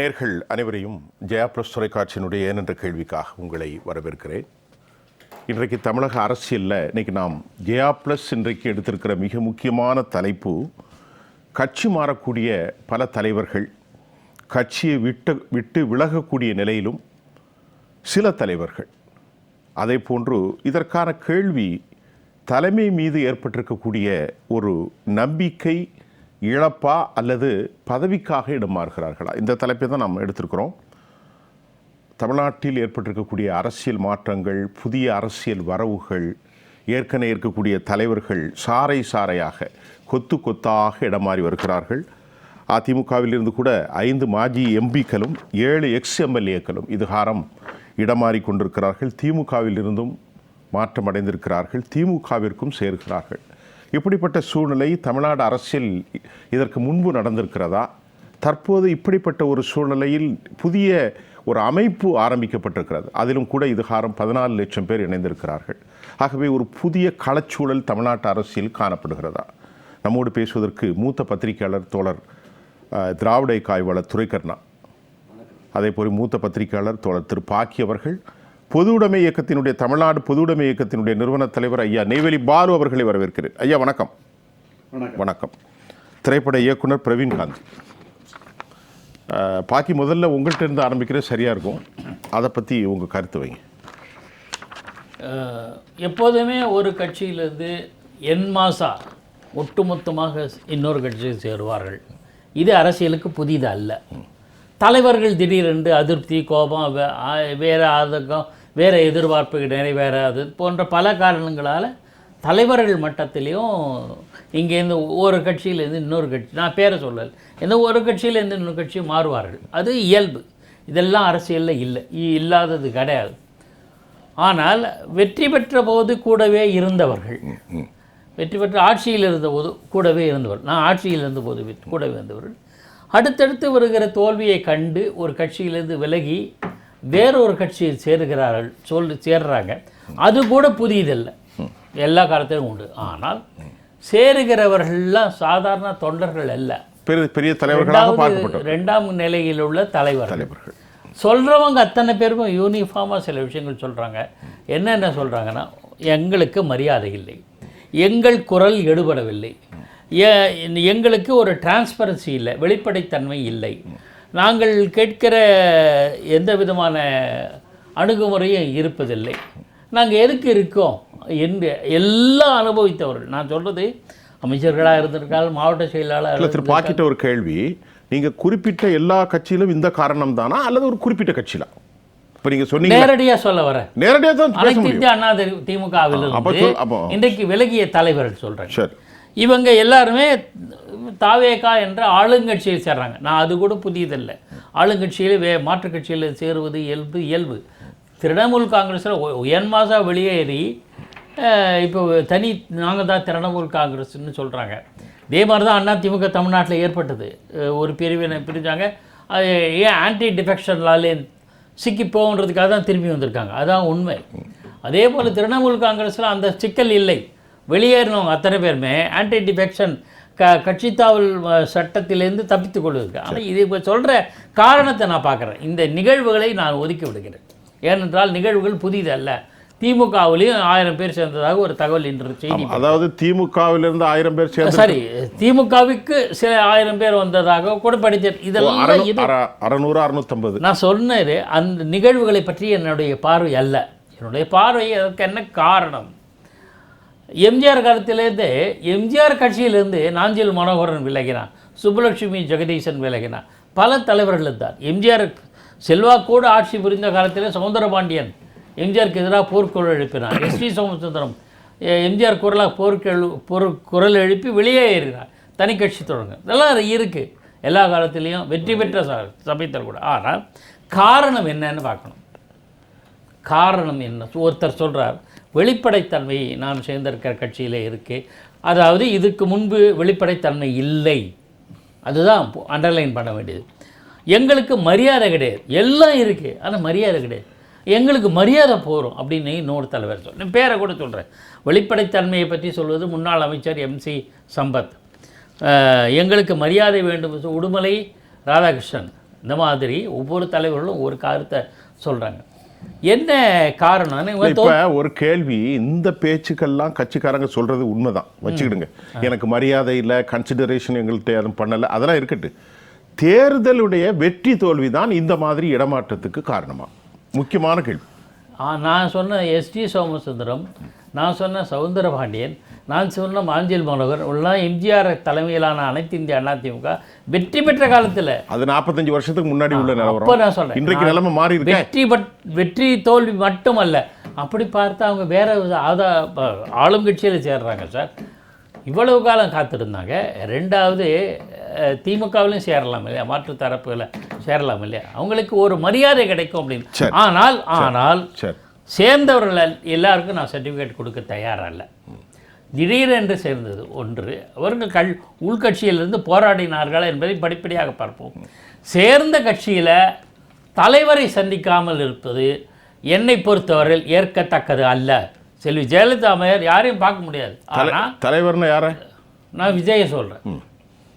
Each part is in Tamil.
நேயர்கள் அனைவரையும் ஜெயா ப்ளஸ் தொலைக்காட்சியினுடைய ஏனென்ற கேள்விக்காக உங்களை வரவேற்கிறேன். இன்றைக்கு தமிழக அரசியலில் இன்றைக்கி நாம் ஜெயா ப்ளஸ் இன்றைக்கு எடுத்திருக்கிற மிக முக்கியமான தலைப்பு, கட்சி மாறக்கூடிய பல தலைவர்கள் கட்சியை விட்டு விலகக்கூடிய நிலையிலும் சில தலைவர்கள், அதே போன்று இதற்கான கேள்வி தலைமை மீது ஏற்பட்டிருக்கக்கூடிய ஒரு நம்பிக்கை இழப்பா அல்லது பதவிக்காக இடம் மாறுகிறார்களா? இந்த தலைப்பை தான் நாம் எடுத்திருக்கிறோம். தமிழ்நாட்டில் ஏற்பட்டிருக்கக்கூடிய அரசியல் மாற்றங்கள், புதிய அரசியல் வரவுகள், ஏற்கனவே இருக்கக்கூடிய தலைவர்கள் சாறை சாறையாக கொத்து கொத்தாக இடம் மாறி வருகிறார்கள். அதிமுகவிலிருந்து கூட 5 மாஜி எம்பிக்களும் 7 எக்ஸ்-எம்எல்ஏக்களும் இதுகாரம் இடமாறி கொண்டிருக்கிறார்கள். திமுகவிலிருந்தும் மாற்றமடைந்திருக்கிறார்கள், திமுகவிற்கும் சேர்கிறார்கள். இப்படிப்பட்ட சூழ்நிலை தமிழ்நாடு அரசியல் இதற்கு முன்பு நடந்திருக்கிறதா? தற்போது இப்படிப்பட்ட ஒரு சூழ்நிலையில் புதிய ஒரு அமைப்பு ஆரம்பிக்கப்பட்டிருக்கிறது. அதிலும் கூட இதுகாரம் 14 லட்சம் பேர் இணைந்திருக்கிறார்கள். ஆகவே ஒரு புதிய களச்சூழல் தமிழ்நாட்டு அரசியல் காணப்படுகிறதா? நம்மோடு பேசுவதற்கு மூத்த பத்திரிகையாளர் தோழர் திராவிட இயக்க ஆய்வாளர் துரைக்கண்ணா, அதே போல் மூத்த பத்திரிகையாளர் தோழர் திரு பாக்கி அவர்கள், பொது உடைமை இயக்கத்தினுடைய தமிழ்நாடு பொது உடைமை இயக்கத்தினுடைய நிறுவன தலைவர் ஐயா நெய்வேலி பாலு அவர்களை வரவேற்கிறேன். ஐயா வணக்கம். வணக்கம். திரைப்பட இயக்குனர் பிரவீன் காந்தி. பாக்கி முதல்ல உங்கள்கிட்ட இருந்து ஆரம்பிக்கிறது சரியாக இருக்கும், அதை பற்றி உங்கள் கருத்து வைங்க. எப்போதுமே ஒரு கட்சியிலிருந்து என்மாசா ஒட்டுமொத்தமாக இன்னொரு கட்சியில் சேருவார்கள். இது அரசியலுக்கு புதிது அல்ல. தலைவர்கள் திடீரென்று அதிருப்தி, கோபம், வேறு ஆதங்கம், வேறு எதிர்பார்ப்பு நிறைவேறாது போன்ற பல காரணங்களால் தலைவர்கள் மட்டத்திலையும் இங்கேருந்து ஒரு கட்சியிலேருந்து இன்னொரு கட்சி, நான் பேரை சொல்லலை, எந்த ஒரு கட்சியிலேருந்து இன்னொரு கட்சி மாறுவார்கள். அது இயல்பு. இதெல்லாம் அரசியலில் இல்லாதது கிடையாது. ஆனால் வெற்றி பெற்ற போது கூடவே இருந்தவர்கள், வெற்றி பெற்ற ஆட்சியில் இருந்தபோது கூடவே இருந்தவர், நான் ஆட்சியில் இருந்தபோது கூடவே இருந்தவர்கள் அடுத்தடுத்து வருகிற தோல்வியை கண்டு ஒரு கட்சியிலிருந்து விலகி வேறொரு கட்சியில் சேர்றாங்க. அது கூட புதியதில்லை, எல்லா காலத்திலும் உண்டு. ஆனால் சேருகிறவர்கள்லாம் சாதாரண தொண்டர்கள் அல்ல, பெரிய தலைவர்களாக, 2ஆம் நிலையில் உள்ள தலைவர்கள். சொல்கிறவங்க அத்தனை பேருக்கும் யூனிஃபார்மாக சில விஷயங்கள் சொல்கிறாங்க. என்னென்ன சொல்கிறாங்கன்னா, எங்களுக்கு மரியாதை இல்லை, எங்கள் குரல் எடுபடவில்லை, எங்களுக்கு ஒரு டிரான்ஸ்பரன்சி இல்லை, வெளிப்படைத்தன்மை இல்லை, நாங்கள் கேட்கிற எந்த விதமான அணுகுமுறையும் இருப்பதில்லை, நாங்கள் எதுக்கு இருக்கோம் என்று எல்லாம் அனுபவித்தவர்கள். நான் சொல்கிறது அமைச்சர்களாக இருந்திருக்கால், மாவட்ட செயலாளர். பாக்கிட்ட ஒரு கேள்வி, நீங்கள் குறிப்பிட்ட எல்லா கட்சியிலும் இந்த காரணம் தானா அல்லது ஒரு குறிப்பிட்ட கட்சியில? இப்போ நீங்கள் சொன்னீங்க, நேரடியாக சொல்ல வர, நேரடியாக தான் அண்ணா திமுகவில் இன்றைக்கு விலகிய தலைவர்கள் சொல்கிறேன். சரி, இவங்க எல்லாருமே தாவேகா என்ற ஆளுங்கட்சியில் சேர்றாங்க. நான் அது கூட புதியதில்லை. ஆளுங்கட்சியில் மாற்றுக் கட்சியில் சேருவது இயல்பு. திரிணாமுல் காங்கிரஸில் என்மாசா வெளியேறி இப்போ தனி நாங்கள் தான் திரிணாமுல் காங்கிரஸ்ன்னு சொல்கிறாங்க. இதே மாதிரி தான் அதிமுக தமிழ்நாட்டில் ஏற்பட்டது. ஒரு பிரிவினை பிரிஞ்சாங்க. அது ஏன் ஆன்டி டிஃபெக்ஷன் லாலே சிக்கி போன்றதுக்காக தான் திரும்பி வந்திருக்காங்க. அதுதான் உண்மை. அதே போல் திரிணாமுல் காங்கிரஸில் அந்த சிக்கல் இல்லை. வெளியேறினவங்க அத்தனை பேருமே ஆன்டி டிஃபெக்ஷன் கட்சித்தாவல் சட்டத்திலேருந்து தப்பித்து கொள்வதற்கு. ஆனால் இது இப்போ சொல்கிற காரணத்தை நான் பார்க்குறேன். இந்த நிகழ்வுகளை நான் ஒதுக்கி விடுகிறேன். ஏனென்றால் நிகழ்வுகள் புதிது அல்ல. திமுகவிலையும் 1000 பேர் சேர்ந்ததாக ஒரு தகவல் இன்று செய்தி. அதாவது திமுகவிலிருந்து 1000 பேர் சேர்ந்து, சரி, திமுகவுக்கு சில 1000 பேர் வந்ததாக கூட படித்தேன். இதெல்லாம் 600 650. நான் சொன்னது அந்த நிகழ்வுகளை பற்றி என்னுடைய பார்வை அல்ல. என்னுடைய பார்வை அதற்கு என்ன காரணம்? எம்ஜிஆர் காலத்திலேருந்து, எம்ஜிஆர் கட்சியிலேருந்து நாஞ்சில் மனோகரன் விலகினான், சுப்புலட்சுமி ஜெகதீசன் விலகினான், பல தலைவர்கள் இருந்தார். எம்ஜிஆர் செல்வாக்கோடு ஆட்சி புரிந்த காலத்தில் சௌந்தரபாண்டியன் எம்ஜிஆருக்கு எதிராக போர்க்குரல் எழுப்பினார். எஸ்டி சோமசுந்தரம் எம்ஜிஆர் குரல் எழுப்பி வெளியே ஏறினார், தனி கட்சி தொடங்க. இதெல்லாம் இருக்குது எல்லா காலத்திலையும், வெற்றி பெற்ற சபைத்தர் கூட. ஆனால் காரணம் என்னன்னு பார்க்கணும். காரணம் என்ன? ஒருத்தர் சொல்கிறார், வெளிப்படைத்தன்மை நான் சேர்ந்திருக்கிற கட்சியில் இருக்குது. அதாவது இதுக்கு முன்பு வெளிப்படைத்தன்மை இல்லை, அதுதான் அண்டர்லைன் பண்ண வேண்டியது. எங்களுக்கு மரியாதை கிடையாது, எல்லாம் இருக்குது ஆனால் மரியாதை கிடையாது, எங்களுக்கு மரியாதை போகிறோம் அப்படின்னு இன்னொரு தலைவர் சொல்கிறேன். பேரை கூட சொல்கிறேன். வெளிப்படைத்தன்மையை பற்றி சொல்வது முன்னாள் அமைச்சர் MC சம்பத். எங்களுக்கு மரியாதை வேண்டும், உடுமலை ராதாகிருஷ்ணன் இந்த மாதிரி ஒவ்வொரு தலைவர்களும் ஒரு கருத்தை சொல்கிறாங்க. என்ன காரணம்? இப்போ ஒரு கேள்வி, இந்த பேச்சுக்கள்லாம் கட்சிக்காரங்க சொல்கிறது உண்மைதான் வச்சுக்கிடுங்க, எனக்கு மரியாதை இல்லை, கன்சிடரேஷன் எங்கள்கிட்ட யாரும் பண்ணலை, அதெல்லாம் இருக்கட்டு. தேர்தலுடைய வெற்றி தோல்வி தான் இந்த மாதிரி இடமாற்றத்துக்கு காரணமாக முக்கியமான கேள்வி. நான் சொன்ன எஸ்டி சோமசுந்தரம், நான் சொன்ன சவுந்தரபாண்டியன், நான் சொன்ன மாஞ்சில் மனோகர் எல்லாம் எம்ஜிஆர் தலைமையிலான அனைத்து இந்திய அதிமுக வெற்றி பெற்ற காலத்தில், அது 45 வருஷத்துக்கு முன்னாடி உள்ள நிலவரம். அப்போ நான் சொல்கிறேன், இன்றைக்கு நிலைமை மாறி இருக்கு. வெற்றி தோல்வி மட்டுமல்ல, அப்படி பார்த்தா அவங்க வேற ஆளும் கட்சியில் சேர்றாங்க சார். இவ்வளவு காலம் காத்திருந்தாங்க. ரெண்டாவது திமுகவிலையும் சேரலாம் இல்லையா, மாற்று தரப்புகளை சேரலாம் இல்லையா, அவங்களுக்கு ஒரு மரியாதை கிடைக்கும் அப்படின்னு. ஆனால் சேர்ந்தவர்கள் எல்லாருக்கும் நான் சர்டிஃபிகேட் கொடுக்க தயாரல்ல. திடீரென்று சேர்ந்தது ஒன்று, அவர்கள் உள்கட்சியிலிருந்து போராடினார்கள் என்பதை படிப்படியாக பார்ப்போம். சேர்ந்த கட்சியில் தலைவரை சந்திக்காமல் இருப்பது என்னை பொறுத்தவரையில் ஏற்கத்தக்கது அல்ல. செல்வி ஜெயலலிதா அம்மையார் யாரையும் பார்க்க முடியாது. ஆனால் தலைவர்னு யாரை நான் விஜயை சொல்கிறேன்.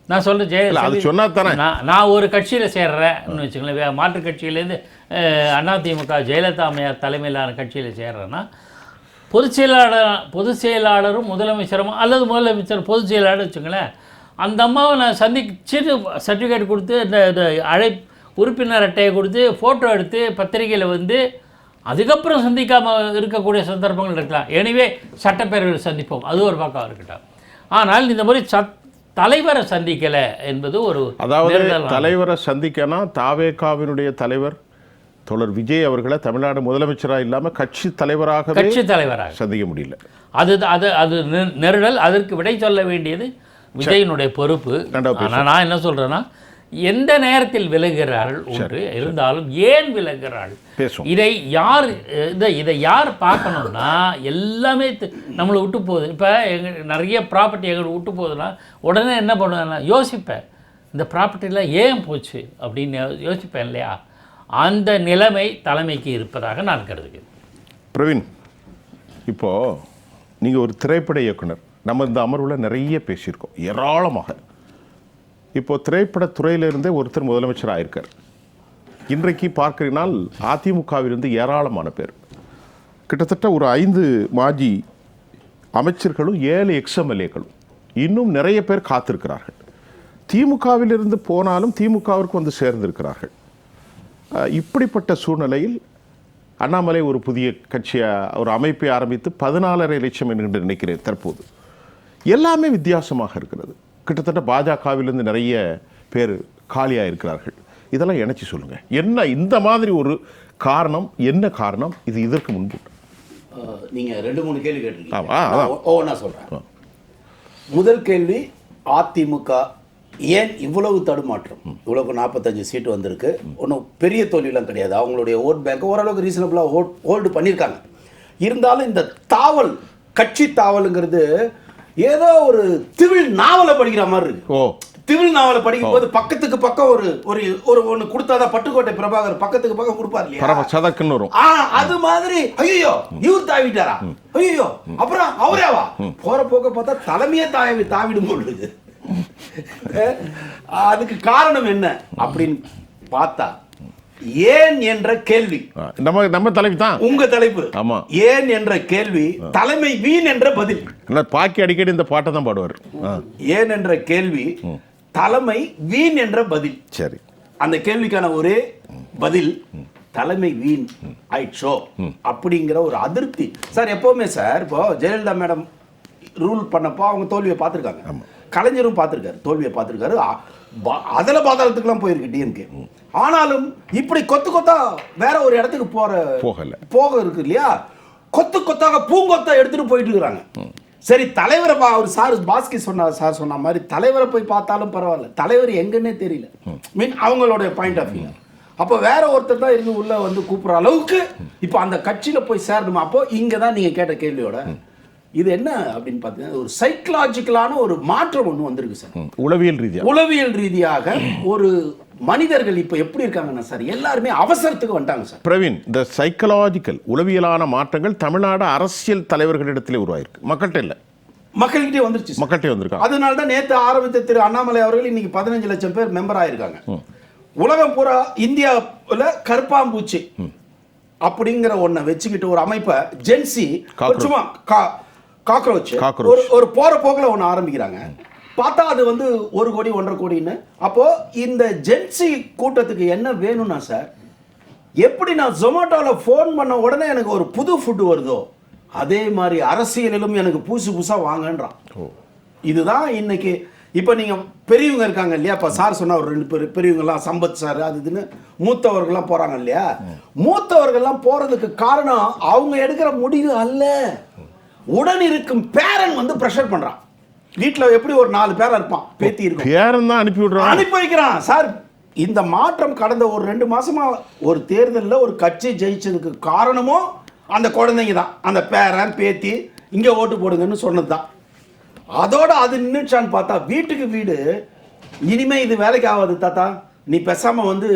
நான் சொல்கிறேன் ஜெயலலிதா, நான் ஒரு கட்சியில் சேர்றேன்னு வச்சுக்கோங்களேன், மாற்றுக் கட்சியிலேருந்து அதிமுக ஜெயலலிதா அம்மையார் தலைமையிலான கட்சியில் சேர்றேன்னா பொதுச் செயலாளரும் முதலமைச்சரும் அல்லது முதலமைச்சர் பொதுச் செயலாளர் வச்சுங்களேன், அந்த அம்மாவை நான் சந்திச்சுட்டு சர்டிஃபிகேட் கொடுத்து இந்த உறுப்பினர் அட்டையை கொடுத்து ஃபோட்டோ எடுத்து பத்திரிகையில் வந்து அதுக்கப்புறம் சந்திக்காமல் இருக்கக்கூடிய சந்தர்ப்பங்கள் இருக்கலாம். எனவே சட்டப்பேரவையில் சந்திப்போம், அது ஒரு பக்கம் இருக்கட்டும். ஆனால் இந்த மாதிரி தலைவரை சந்திக்கலை என்பது ஒரு, அதாவது தலைவரை சந்திக்கனா தாவேகாவினுடைய தலைவர் தோழர் விஜய் அவர்களை தமிழ்நாடு முதலமைச்சராக இல்லாமல் கட்சி தலைவராக சந்திக்க முடியல. அது அது அது நெருடல். அதற்கு விடை சொல்ல வேண்டியது விஜயினுடைய பொறுப்பு. ஆனால் நான் என்ன சொல்கிறேன்னா, எந்த நேரத்தில் விலகிறார்கள் ஒன்று இருந்தாலும் ஏன் விலகிறாள், இதை யார் பார்க்கணும்னா, எல்லாமே நம்மளை விட்டு போகுது. இப்போ நிறைய ப்ராப்பர்ட்டி எங்களை விட்டு போகுதுன்னா உடனே என்ன பண்ணுவேன்னா யோசிப்பேன், இந்த ப்ராப்பர்ட்டிலாம் ஏன் போச்சு அப்படின்னு யோசிப்பேன் இல்லையா. அந்த நிலைமை தலைமைக்கு இருப்பதாக நான் கருதுகிறேன். பிரவீன், இப்போது நீங்கள் ஒரு திரைப்பட இயக்குனர், நம்ம இந்த அமர்வில் நிறைய பேசியிருக்கோம் ஏராளமாக. இப்போது திரைப்படத்துறையிலிருந்தே ஒருத்தர் முதலமைச்சர் ஆயிருக்கார். இன்றைக்கு பார்க்கிறீனால் அதிமுகவிலிருந்து ஏராளமான பேர், கிட்டத்தட்ட ஒரு 5 மாஜி அமைச்சர்களும் 7 எக்ஸ்எம்எல்ஏக்களும் இன்னும் நிறைய பேர் காத்திருக்கிறார்கள். திமுகவிலிருந்து போனாலும் திமுகவிற்கு வந்து சேர்ந்திருக்கிறார்கள். இப்படிப்பட்ட சூழ்நிலையில் அண்ணாமலை ஒரு புதிய கட்சியாக ஒரு அமைப்பை ஆரம்பித்து 14.5 லட்சம் என்று நினைக்கிறேன் தற்போது. எல்லாமே வித்தியாசமாக இருக்கிறது. கிட்டத்தட்ட பாஜகவிலிருந்து நிறைய பேர் காலியாக இருக்கிறார்கள். இதெல்லாம் இணைச்சி சொல்லுங்கள், என்ன இந்த மாதிரி ஒரு காரணம், என்ன காரணம் இது? இதற்கு முன்பு நீங்கள் 2-3 கேள்வி கேட்டிருக்கீங்க, ஒவ்வொன்றா சொல்கிறேன். முதல் கேள்வி, அதிமுக ஏன் இவ்வளவு தடுமாற்றம்? இவ்வளவு 45 சீட்டு வந்திருக்கு, ஒன்றும் பெரிய தோல்வியெல்லாம் கிடையாது. அவங்களுடைய ஓட் பேங்க் ஓரளவுக்கு ரீசனபிளாக ஹோல்டு பண்ணியிருக்காங்க. இருந்தாலும் இந்த தாவல், கட்சி தாவலுங்கிறது ஏதோ ஒரு திவில் நாவலை படிக்கிற மாதிரி இருக்கு. திவில் நாவலை படிக்கும் போது பக்கத்துக்கு பக்கம் ஒரு ஒன்று கொடுத்தாதான் பட்டுக்கோட்டை பிரபாகர் பக்கத்துக்கு பக்கம் கொடுப்பார் இல்லையா, அது மாதிரி ஐயோ இவர் தாவிட்டாரா, ஐயோ அப்புறம் அவரேவா, போற போக்க பார்த்தா தலைமையே தாவிடும் போது. அதுக்கு காரணம் என்ன அப்படின்னு பார்த்தா, ஏன் என்ற கேள்வி நம்ம தலைப்பு தான், உங்க தலைப்பு. ஆமா, ஏன் என்ற கேள்வி, தலைமை வீண் என்ற பதில். பாக்கி அடிக்கடி இந்த பாட்டை தான் பாடுவார். ஏன் என்ற கேள்வி, தலைமை வீண் என்ற பதில். சரி, அந்த கேள்விக்கான ஒரே பதில் தலைமை வீண் ஆயிடுச்சோ அப்படிங்கிற ஒரு அதிருப்தி. சார் எப்பவுமே சார், இப்போ ஜெயலலிதா மேடம் ரூல் பண்ணப்போ அவங்க தோல்வியை பார்த்துருக்காங்க, கலைஞரும் பார்த்துருக்காரு, தோல்வியை பார்த்துருக்காரு, அதில் பாதாளத்துக்குலாம் போயிருக்கு டிஎம்கே. ஆனாலும் இப்படி கொத்து கொத்தா வேற ஒரு இடத்துக்கு போக இருக்கு இல்லையா, கொத்து கொத்தாக பூங்கொத்தா எடுத்துட்டு போயிட்டு இருக்கிறாங்க. சரி, தலைவரை அவர் சார் பாஸ்கி சொன்ன மாதிரி தலைவரை போய் பார்த்தாலும் பரவாயில்ல, தலைவர் எங்கன்னே தெரியல, மீன் அவங்களோட பாயிண்ட் ஆஃப் வியூ. அப்போ வேற ஒருத்தர் தான் இருந்து உள்ள வந்து கூப்பிட்ற அளவுக்கு இப்போ அந்த கட்சியில் போய் சேரணுமா? அப்போ இங்கே தான் நீங்கள் கேட்ட கேள்வியோட இது என்ன அப்படின்னு பார்த்தீங்கன்னா, ஒரு சைக்கலாஜிக்கலான ஒரு மாற்றம் ஒன்று வந்திருக்கு சார். உளவியல் ரீதியாக ஒரு மனிதர்கள் இப்போ எப்படி இருக்காங்கன்னா சார், எல்லாருமே அவசரத்துக்கு வந்துட்டாங்க சார். பிரவீன், இந்த சைக்கலாஜிக்கல் உளவியலான மாற்றங்கள் தமிழ்நாடு அரசியல் தலைவர்களிடத்திலே உருவாயிருக்கு, மக்கள்கிட்ட இல்லை, மக்கள்கிட்டே வந்துருச்சு, மக்கள்கிட்டே வந்திருக்காங்க. அதனால தான் நேற்று ஆரம்பித்த திரு அண்ணாமலை அவர்கள் இன்னைக்கு 15 லட்சம் பேர் மெம்பர் ஆயிருக்காங்க. உலகம் பூரா இந்தியாவில் கருப்பாம்பூச்சி அப்படிங்கிற ஒன்றை வச்சுக்கிட்டு ஒரு அமைப்பை ஜென்சி சும்மா காக்ரோச் ஒரு போற போக்கில் ஒன்று ஆரம்பிக்கிறாங்க. பார்த்தா அது வந்து 1 கோடி 1.5 கோடின்னு. அப்போ இந்த ஜென்சி கூட்டத்துக்கு என்ன வேணும்னா சார், எப்படி நான் ஜொமேட்டோவில் ஃபோன் பண்ண உடனே எனக்கு ஒரு புது ஃபுட்டு வருதோ அதே மாதிரி அரசியலிலும் எனக்கு புதுசாக வாங்கன்றான். இதுதான் இன்னைக்கு. இப்போ நீங்கள் பெரியவங்க இருக்காங்க இல்லையா, இப்போ சார் சொன்ன ஒரு 2 பெரியவங்கலாம் சம்பத் சார் அது இதுன்னு மூத்தவர்கள்லாம் போகிறாங்க இல்லையா, மூத்தவர்கள்லாம் போகிறதுக்கு காரணம் அவங்க எடுக்கிற முடிவு அல்ல, உடன் இருக்கும் பேரன் வந்து ப்ரெஷர் பண்ணுறான். வீட்டில் எப்படி ஒரு 4 பேரன் இருப்பான், பேத்தி இருக்கும், பேரன் தான் அனுப்பி வைக்கிறான் சார். இந்த மாற்றம் கடந்த ஒரு 2 மாசமா ஒரு தேர்தலில் ஒரு கட்சி ஜெயிச்சதுக்கு காரணமும் அந்த குழந்தைங்க தான். அந்த பேரன் பேத்தி இங்கே ஓட்டு போடுங்கன்னு சொன்னது தான். அதோட அது நின்றுச்சான்னு பார்த்தா வீட்டுக்கு வீடு இனிமே இது வேலைக்கு ஆகாது தாத்தா, நீ பேசாம வந்து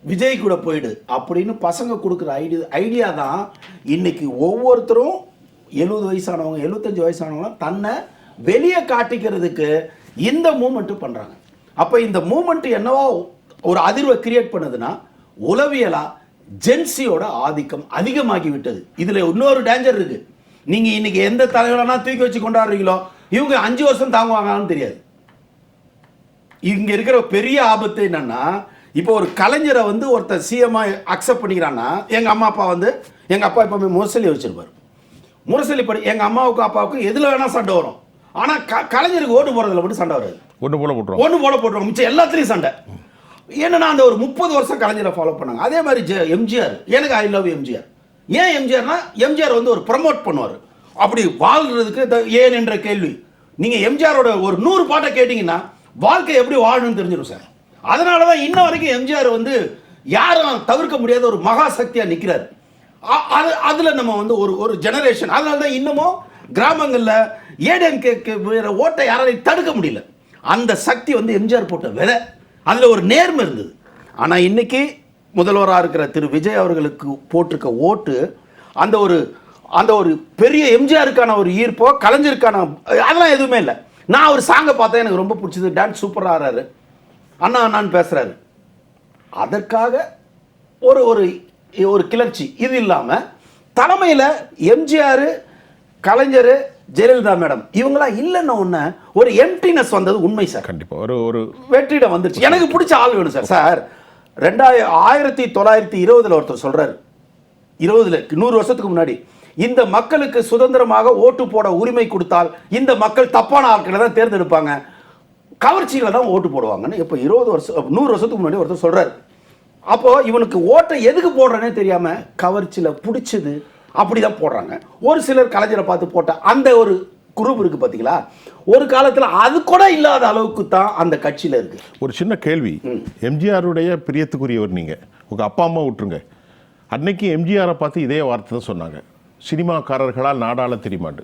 விஜய் கூட போயிடு அப்படின்னு பசங்க கொடுக்குற ஐடியா தான் இன்னைக்கு ஒவ்வொருத்தரும் 70 வயசானவங்க 75 வயசானவங்க தன்னை வெளியே காட்டிக்கிறதுக்கு இந்த மூமெண்ட் பண்றாங்க. அப்ப இந்த மூமெண்ட் என்னவா ஒரு அதிர்வை கிரியேட் பண்ணுதுன்னா, உளவியலா ஜென்சியோட ஆதிக்கம் அதிகமாகி விட்டது. இதுல இன்னொரு டேஞ்சர் இருக்கு. நீங்க இன்னைக்கு எந்த தலைவரானா தூக்கி வச்சு கொண்டாடுறீங்களோ இவங்க 5 வருஷம் தாங்குவாங்கன்னு தெரியாது. இங்க இருக்கிற பெரிய ஆபத்து என்னன்னா, இப்போ ஒரு கலைஞரை வந்து ஒருத்தர் சிஎம்மா அக்செப்ட் பண்ணிக்கிறான்னா, எங்க அம்மா அப்பா வந்து எங்க அப்பா எப்பவுமே முரசொலி வச்சிருப்பாரு. முரசொலி படி எங்க அம்மாவுக்கும் அப்பாவுக்கும் எதுல வேணா சண்டை வரும். ஆனா கலைஞருக்கு ஓட்டு போறதுல மட்டும் சண்டை வராது. ஒன்று போல போட்டுருவோம் மிச்சம் எல்லாத்துலயும் சண்டை. ஏன்னா அந்த ஒரு 30 வருஷம் கலைஞரை ஃபாலோ பண்ணாங்க. அதே மாதிரி எம்ஜிஆர், எனக்கு ஐ லவ் எம்ஜிஆர். ஏன் எம்ஜிஆர்னா, எம்ஜிஆர் வந்து ஒரு ப்ரமோட் பண்ணுவார். அப்படி வாழ்றதுக்கு ஏன் என்ற கேள்வி. நீங்க எம்ஜிஆரோட ஒரு 100 பாட்டை கேட்டீங்கன்னா வாழ்க்கை எப்படி வாழணும்னு தெரிஞ்சிடும் சார். அதனால தான் இன்ன வரைக்கும் எம்ஜிஆர் வந்து யாரும் தவிர்க்க முடியாத ஒரு மகா சக்தியா நிற்கிறார். அதுல நம்ம வந்து ஒரு ஜெனரேஷன். அதனால தான் இன்னமும் கிராமங்களில் ஏடிஎம்கேக்கு ஓட்டை யாராலையும் தடுக்க முடியல. அந்த சக்தி வந்து எம்ஜிஆர் போட்ட விதை, அதுல ஒரு நேர்மை இருந்தது. ஆனா இன்னைக்கு முதல்வராக இருக்கிற திரு விஜய் அவர்களுக்கு போட்டிருக்க ஓட்டு அந்த ஒரு பெரிய எம்ஜிஆருக்கான ஒரு ஈர்ப்போ கலைஞருக்கான அதெல்லாம் எதுவுமே இல்லை. நான் ஒரு சாங்கை பார்த்தேன், எனக்கு ரொம்ப பிடிச்சது. டான்ஸ் சூப்பராக ஆறாரு, அண்ணா அண்ணான்னு பேசுறாரு. அதற்காக ஒரு ஒரு கிளர்ச்சி. இது இல்லாமல் தலைமையில் எம்ஜிஆர், கலைஞர், ஜெயலலிதா மேடம் இவங்களாம் இல்லைன்னு ஒன்று ஒரு எம்டினஸ் வந்தது உண்மை சார். கண்டிப்பாக ஒரு வெற்றிடம் வந்துருச்சு. எனக்கு பிடிச்ச ஆள் வேணும் சார். சார் 1920 ஒருத்தர் சொல்றாரு, 100 வருஷத்துக்கு முன்னாடி, இந்த மக்களுக்கு சுதந்திரமாக ஓட்டு போட உரிமை கொடுத்தால் இந்த மக்கள் தப்பான ஆட்களை தான் தேர்ந்தெடுப்பாங்க, கவர்ச்சியில தான் ஓட்டு போடுவாங்கன்னு இப்போ 100 வருஷத்துக்கு முன்னாடி ஒருத்தர் சொல்றாரு. அப்போ இவனுக்கு ஓட்டை எதுக்கு போடுறேன்னே தெரியாம கவர்ச்சியில பிடிச்சது அப்படிதான் போடுறாங்க. ஒரு சிலர் கலைஞரை பார்த்து போட்ட அந்த ஒரு குரூப் இருக்கு பாத்தீங்களா, ஒரு காலத்துல அது கூட இல்லாத அளவுக்கு தான் அந்த கட்சியில இருக்கு. ஒரு சின்ன கேள்வி, எம்ஜிஆருடைய பிரியத்துக்குரியவர் நீங்க, உங்க அப்பா அம்மா விட்டுருங்க, அன்னைக்கு எம்ஜிஆரை பார்த்து இதே வார்த்தை தான் சொன்னாங்க, சினிமாக்காரர்களால் நாடாள தெரியுமாண்டு.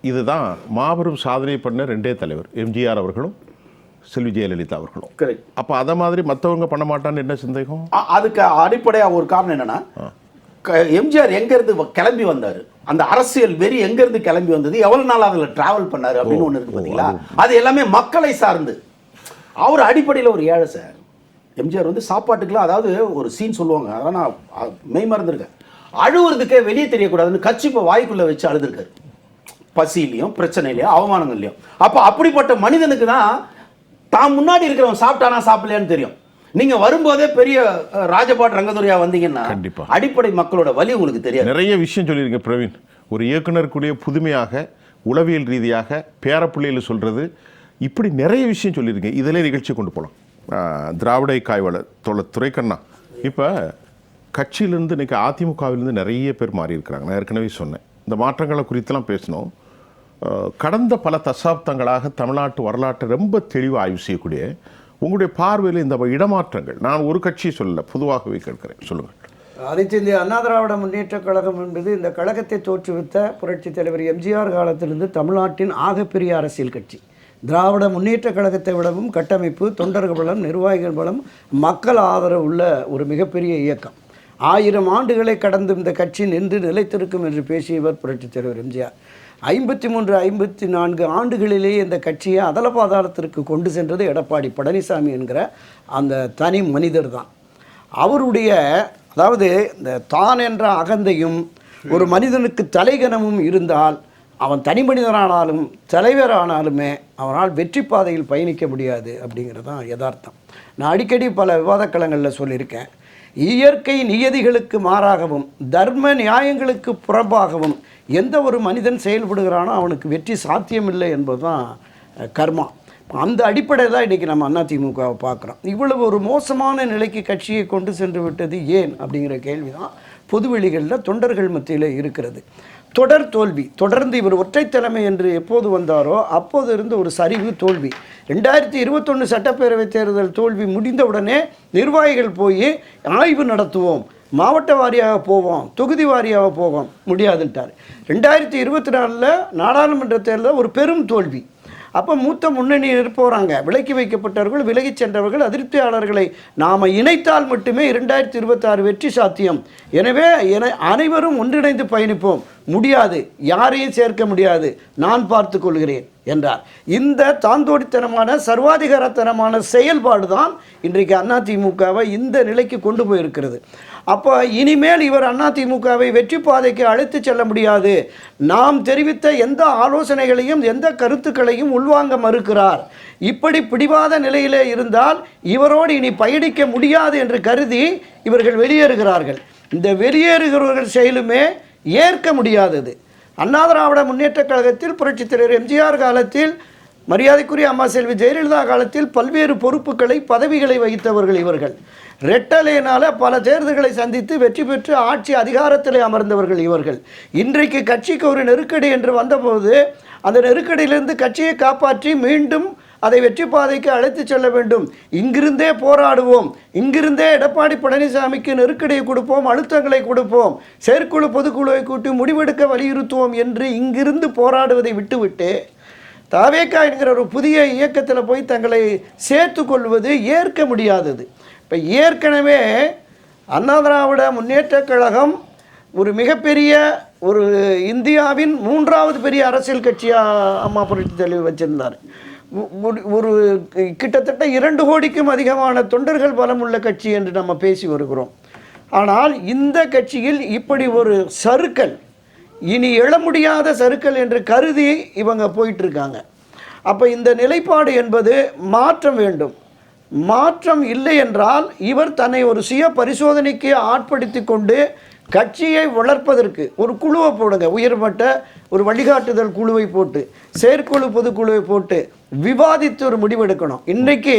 இதுதான் மாபெரும் சாதனை பண்ண 2 தலைவர், எம்ஜிஆர் அவர்களும் செல்வி ஜெயலலிதா அவர்களும். அப்ப அத மாதிரி மற்றவங்க பண்ண மாட்டான்னு என்ன சந்தேகம்? அதுக்கு அடிப்படையா ஒரு காரணம் என்னன்னா, எம்ஜிஆர் எங்க இருந்து கிளம்பி வந்தாரு, அந்த அரசியல் வெறி எங்க இருந்து கிளம்பி வந்தது, எவ்வளவு நாள் அதுல டிராவல் பண்ணாரு அப்படின்னு ஒண்ணு இருக்கு பாத்தீங்களா. அது எல்லாமே மக்களை சார்ந்து. அவர் அடிப்படையில் ஒரு ஏழை சார். எம்ஜிஆர் வந்து சாப்பாட்டுக்குலாம், அதாவது ஒரு சீன் சொல்லுவாங்க, அதான் நான் மெய் மறந்துருக்கேன், அழுவுறதுக்கே வெளியே தெரியக்கூடாதுன்னு கட்சிப்பை வாய்க்குள்ள வச்சு அழுதுருக்காரு, பசியிலையும் பிரச்சனையிலையும் அவமானங்கள்லையும். அப்ப அப்படிப்பட்ட மனிதனுக்கு தான் தான் முன்னாடி இருக்கிறவன் சாப்பிட்டானா சாப்பிடலையான்னு தெரியும். நீங்க வரும்போதே பெரிய ராஜபாட் ரங்கதுரையா வந்தீங்கன்னா அடிப்படை மக்களோட வலி உங்களுக்கு தெரியும். நிறைய விஷயம் சொல்லியிருக்கீங்க பிரவீன். ஒரு இயக்குனருக்குரிய புதுமையாக, உளவியல் ரீதியாக, பேரப்பிள்ளையில் சொல்றது, இப்படி நிறைய விஷயம் சொல்லியிருக்கீங்க. இதிலே நிகழ்ச்சி கொண்டு போகலாம். திராவிட காய்வாளர் துரைக்கண்ணா, இப்போ கட்சியிலேருந்து இன்னைக்கு அதிமுகவிலேருந்து நிறைய பேர் மாறி இருக்கிறாங்க. நான் ஏற்கனவே சொன்னேன், இந்த மாற்றங்களை குறித்தெல்லாம் பேசணும். கடந்த பல தசாப்தங்களாக தமிழ்நாட்டு வரலாற்றை ரொம்ப தெளிவாக ஆய்வு செய்யக்கூடிய உங்களுடைய பார்வையில் இந்த இடமாற்றங்கள், நான் ஒரு கட்சியை சொல்லலை, பொதுவாகவே கேட்கிறேன், சொல்லுங்கள். அனைத்து இந்திய அண்ணா திராவிட முன்னேற்ற கழகம் என்பது இந்த கழகத்தை தோற்றுவித்த புரட்சித் தலைவர் எம்ஜிஆர் காலத்திலிருந்து தமிழ்நாட்டின் ஆகப்பெரிய அரசியல் கட்சி. திராவிட முன்னேற்ற கழகத்தை விடவும் கட்டமைப்பு, தொண்டர்கள் பலம், நிர்வாகிகள் பலம், மக்கள் ஆதரவு உள்ள ஒரு மிகப்பெரிய இயக்கம். 1000 ஆண்டுகளை கடந்து இந்த கட்சி நின்று நிலைத்திருக்கும் என்று பேசியவர் புரட்சித் தலைவர் எம்ஜிஆர். 53 54 ஆண்டுகளிலேயே இந்த கட்சியை அதல பாதாளத்திற்கு கொண்டு சென்றது எடப்பாடி பழனிசாமி என்கிற அந்த தனி மனிதர் தான். அவருடைய அதாவது இந்த தான் என்ற அகந்தையும் ஒரு மனிதனுக்கு தலைகனமும் இருந்தால் அவன் தனி மனிதனானாலும் தலைவரானாலுமே அவனால் வெற்றி பாதையில் பயணிக்க முடியாது அப்படிங்கிறது தான் யதார்த்தம். நான் அடிக்கடி பல விவாதக்களங்களில் சொல்லியிருக்கேன். இயற்கை நியதிகளுக்கு மாறாகவும் தர்ம நியாயங்களுக்கு புறம்பாகவும் எந்த ஒரு மனிதன் செயல்படுகிறானோ அவனுக்கு வெற்றி சாத்தியமில்லை என்பது தான் கர்மா. அந்த அடிப்படையில் தான் இன்றைக்கி நம்ம அதிமுகவை பார்க்குறோம். இவ்வளவு ஒரு மோசமான நிலைக்கு கட்சியை கொண்டு சென்று விட்டது ஏன் அப்படிங்கிற கேள்வி தான் பொதுவெளிகளில் தொண்டர்கள் மத்தியில் இருக்கிறது. தொடர் தோல்வி, தொடர்ந்து இவர் ஒற்றை தலைமை என்று எப்போது வந்தாரோ அப்போது இருந்து ஒரு சரிவு தோல்வி. 2021 சட்டப்பேரவை தேர்தல் தோல்வி முடிந்தவுடனே நிர்வாகிகள் போய் ஆய்வு நடத்துவோம், மாவட்ட வாரியாக போவோம், தொகுதி வாரியாக போவோம், முடியாதுன்ட்டார். 2024 நாடாளுமன்ற தேர்தலில் ஒரு பெரும் தோல்வி. அப்போ மூத்த முன்னணி இருப்பவராங்க, விலக்கி வைக்கப்பட்டவர்கள், விலகி சென்றவர்கள், அதிருப்தியாளர்களை நாம் இணைத்தால் மட்டுமே 2026 வெற்றி சாத்தியம். எனவே அனைவரும் ஒன்றிணைந்து பயணிப்போம். முடியாது, யாரையும் சேர்க்க முடியாது, நான் பார்த்து கொள்கிறேன் என்றார். இந்த தாந்தோடித்தனமான சர்வாதிகாரத்தனமான செயல்பாடு தான் இன்றைக்கு அதிமுகவை இந்த நிலைக்கு கொண்டு போயிருக்கிறது. அப்போ இனிமேல் இவர் அதிமுகவை வெற்றி பாதைக்கு அழைத்து செல்ல முடியாது. நாம் தெரிவித்த எந்த ஆலோசனைகளையும் எந்த கருத்துக்களையும் உள்வாங்க மறுக்கிறார். இப்படி பிடிவாத நிலையிலே இருந்தால் இவரோடு இனி பயணிக்க முடியாது என்று கருதி இவர்கள் வெளியேறுகிறார்கள். இந்த வெளியேறுகிறவர்கள் செயலுமே ஏற்க முடியாதது. அண்ணா திராவிட முன்னேற்றக் கழகத்தில் புரட்சித் தலைவர் எம்ஜிஆர் காலத்தில், மரியாதைக்குரிய அம்மா செல்வி ஜெயலலிதா காலத்தில் பல்வேறு பொறுப்புகளை பதவிகளை வகித்தவர்கள் இவர்கள். ரெட்டலையினால் பல தேர்தல்களை சந்தித்து வெற்றி பெற்று ஆட்சி அதிகாரத்தில் அமர்ந்தவர்கள் இவர்கள். இன்றைக்கு கட்சிக்கு ஒரு நெருக்கடி என்று வந்தபோது அந்த நெருக்கடியிலிருந்து கட்சியை காப்பாற்றி மீண்டும் அதை வெற்றி பாதைக்கு அழைத்து செல்ல வேண்டும். இங்கிருந்தே போராடுவோம், இங்கிருந்தே எடப்பாடி பழனிசாமிக்கு நெருக்கடியை கொடுப்போம், அழுத்தங்களை கொடுப்போம், செயற்குழு பொதுக்குழுவை கூட்டி முடிவெடுக்க வலியுறுத்துவோம் என்று இங்கிருந்து போராடுவதை விட்டுவிட்டு தாவேகா என்கிற ஒரு புதிய இயக்கத்தில் போய் தங்களை சேர்த்து கொள்வது ஏற்க முடியாதது. இப்போ ஏற்கனவே அண்ணா திராவிட முன்னேற்றக் கழகம் ஒரு மிகப்பெரிய ஒரு இந்தியாவின் 3வது பெரிய அரசியல் கட்சியாக அம்மா புரட்சி தலைவர் வச்சிருந்தார். ஒரு கிட்டத்தட்ட 2 கோடிக்கும் அதிகமான தொண்டர்கள் பலமுள்ள கட்சி என்று நம்ம பேசி வருகிறோம். ஆனால் இந்த கட்சியில் இப்படி ஒரு சறுக்கல், இனி எழ முடியாத சறுக்கல் என்று கருதி இவங்க போயிட்டுருக்காங்க. அப்போ இந்த நிலைப்பாடு என்பது மாற்றம் வேண்டும். மாற்றம் இல்லை என்றால் இவர் தன்னை ஒரு சுய பரிசோதனைக்கு ஆட்படுத்தி கொண்டு கட்சியை வளர்ப்பதற்கு ஒரு குழுவை போடுங்க, உயர்மட்ட ஒரு வழிகாட்டுதல் குழுவை போட்டு, செயற்குழு பொதுக்குழுவை போட்டு விவாதித்து ஒரு முடிவெடுக்கணும். இன்றைக்கு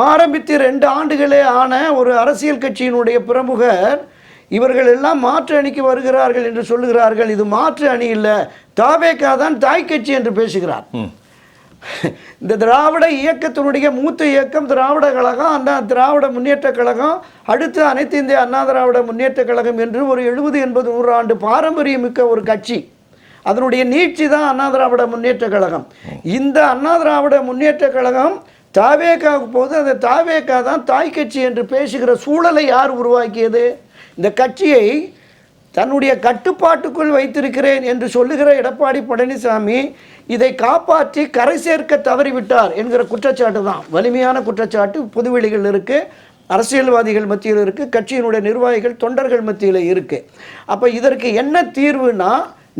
ஆரம்பித்து 2 ஆண்டுகளே ஆன ஒரு அரசியல் கட்சியினுடைய பிரமுகர் இவர்கள் எல்லாம் மாற்று அணிக்கு வருகிறார்கள் என்று சொல்லுகிறார்கள். இது மாற்று அணி இல்லை, தாவேகா தான் தாய் கட்சி என்று பேசுகிறார். இந்த திராவிட இயக்கத்தினுடைய மூத்த இயக்கம் திராவிட கழகம், அந்த திராவிட முன்னேற்ற கழகம், அடுத்து அனைத்து இந்திய அண்ணா திராவிட முன்னேற்ற கழகம் என்று ஒரு 70 80 100 ஆண்டு பாரம்பரியமிக்க ஒரு கட்சி. அதனுடைய நீட்சி தான் அண்ணா திராவிட முன்னேற்ற கழகம். இந்த அண்ணா திராவிட முன்னேற்ற கழகம் தாவேகாவுக்கு போது அந்த தாவேகா தான் தாய் கட்சி என்று பேசுகிற சூழலை யார் உருவாக்கியது? இந்த கட்சியை தன்னுடைய கட்டுப்பாட்டுக்குள் வைத்திருக்கிறேன் என்று சொல்லுகிற எடப்பாடி பழனிசாமி இதை காப்பாற்றி கரை சேர்க்க தவறிவிட்டார் என்கிற குற்றச்சாட்டு தான் வலிமையான குற்றச்சாட்டு பொதுவெளிகள் இருக்குது, அரசியல்வாதிகள் மத்தியில் இருக்குது, கட்சியினுடைய நிர்வாகிகள் தொண்டர்கள் மத்தியில் இருக்குது. அப்போ இதற்கு என்ன தீர்வுனா,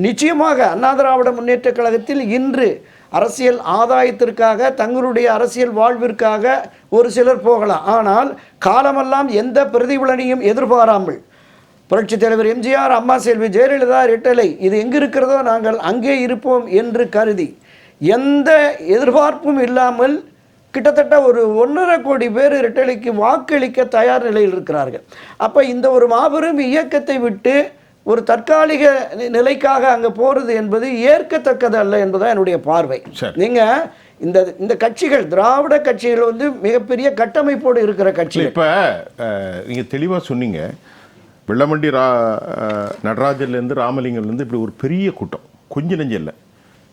நிச்சயமாக அண்ணா திராவிட முன்னேற்ற கழகத்தில் இன்று அரசியல் ஆதாயத்திற்காக தங்களுடைய அரசியல் வாழ்விற்காக ஒரு சிலர் போகலாம். ஆனால் காலமெல்லாம் எந்த பிரதிபலனையும் எதிர்பாராமல் புரட்சித் தலைவர் எம்ஜிஆர், அம்மா செல்வி ஜெயலலிதா ரெட்டலை இது எங்கே இருக்கிறதோ நாங்கள் அங்கே இருப்போம் என்று கருதி எந்த எதிர்பார்ப்பும் இல்லாமல் கிட்டத்தட்ட ஒரு 1.5 கோடி பேர் ரெட்டலைக்கு வாக்களிக்க தயார் நிலையில் இருக்கிறார்கள். அப்போ இந்த ஒரு மாபெரும் இயக்கத்தை விட்டு ஒரு தற்காலிக நிலைக்காக அங்கே போகிறது என்பது ஏற்கத்தக்கது அல்ல என்பதுதான் என்னுடைய பார்வை. நீங்கள் இந்த கட்சிகள் திராவிட கட்சிகள் வந்து மிகப்பெரிய கட்டமைப்போடு இருக்கிற கட்சி. இப்போ நீங்கள் தெளிவாக சொன்னீங்க, வெள்ளமண்டி நடராஜன்லேருந்து ராமலிங்கம்லேருந்து இப்படி ஒரு பெரிய கூட்டம், கொஞ்சம் நெஞ்சம் இல்லை,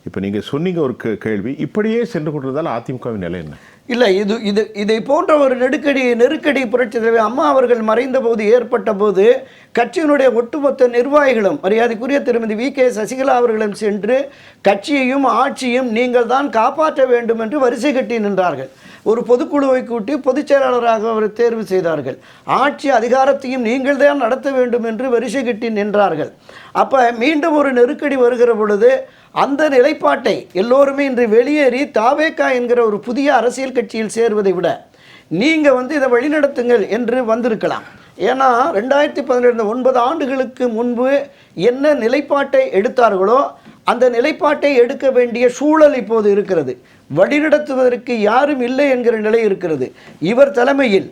இப்போ நீங்கள் சொன்னீங்க ஒரு கேள்வி, இப்படியே சென்று கொண்டிருந்தால் அதிமுகவின் நிலை என்ன? இல்லை, இதை போன்ற ஒரு நெருக்கடி புரட்சி தலைவர் அம்மா அவர்கள் மறைந்த போது ஏற்பட்ட போது கட்சியினுடைய ஒட்டுமொத்த நிர்வாகிகளும் மரியாதைக்குரிய திருமதி வி.கே. சசிகலா அவர்களும் சென்று கட்சியையும் ஆட்சியும் நீங்கள் தான் காப்பாற்ற வேண்டும் என்று வரிசை கட்டி நின்றார்கள். ஒரு பொதுக்குழுவை கூட்டி பொதுச் செயலாளராக அவர் தேர்வு செய்தார்கள். ஆட்சி அதிகாரத்தையும் நீங்கள் தான் நடத்த வேண்டும் என்று வரிசை கட்டி நின்றார்கள். அப்போ மீண்டும் ஒரு நெருக்கடி வருகிற பொழுது அந்த நிலைப்பாட்டை எல்லோருமே இன்று வெளியேறி தாவேகா என்கிற ஒரு புதிய அரசியல் கட்சியில் சேர்வதை விட நீங்கள் இதை வழிநடத்துங்கள் என்று வந்திருக்கலாம். ஏன்னா 2017 9 ஆண்டுகளுக்கு முன்பு என்ன நிலைப்பாட்டை எடுத்தார்களோ அந்த நிலைப்பாட்டை எடுக்க வேண்டிய சூழல் இப்போது இருக்கிறது. வழிநடத்துவதற்கு யாரும் இல்லை என்கிற நிலை இருக்கிறது. இவர் தலைமையில்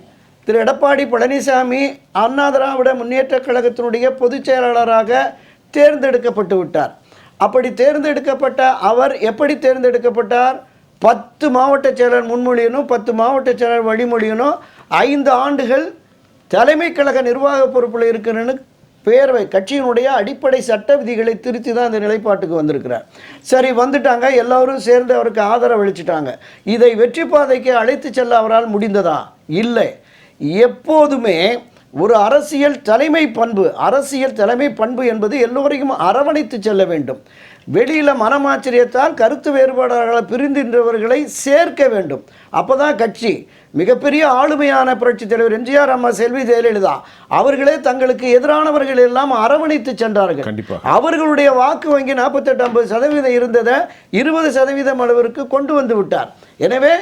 திரு எடப்பாடி பழனிசாமி அண்ணா திராவிட முன்னேற்றக் கழகத்தினுடைய பொதுச் செயலாளராக தேர்ந்தெடுக்கப்பட்டு விட்டார். அப்படி தேர்ந்தெடுக்கப்பட்ட அவர் எப்படி தேர்ந்தெடுக்கப்பட்டார்? 10 மாவட்ட செயலர் முன்மொழியணும், 10 மாவட்ட செயலர் வழிமொழியணும், 5 ஆண்டுகள் தலைமை கழக நிர்வாக பொறுப்பில் இருக்கிறன்னு பேரவை கட்சியினுடைய அடிப்படை சட்ட விதிகளை திருத்தி தான் இந்த நிலைப்பாட்டுக்கு வந்திருக்கிறார். சரி, வந்துட்டாங்க, எல்லோரும் சேர்ந்து அவருக்கு ஆதரவு அளிச்சிட்டாங்க. இதை வெற்றி பாதைக்கு அழைத்து செல்ல அவரால் முடிந்ததா? இல்லை. எப்போதுமே ஒரு அரசியல் தலைமை பண்பு என்பது எல்லோரையும் அரவணைத்து செல்ல வேண்டும். வெளியில் மனமாச்சரியத்தால் கருத்து வேறுபாடுகளை பிரிந்தின்றவர்களை சேர்க்க வேண்டும். அப்போ தான் கட்சி மிகப்பெரிய ஆளுமையான புரட்சித் தலைவர் எம்ஜிஆர், அம்மா செல்வி ஜெயலலிதா அவர்களே தங்களுக்கு எதிரானவர்கள் எல்லாம் அரவணைத்து சென்றார்கள். அவர்களுடைய வாக்கு வங்கி 48-50% இருந்ததை 20% அளவிற்கு கொண்டு வந்து விட்டார். எனவே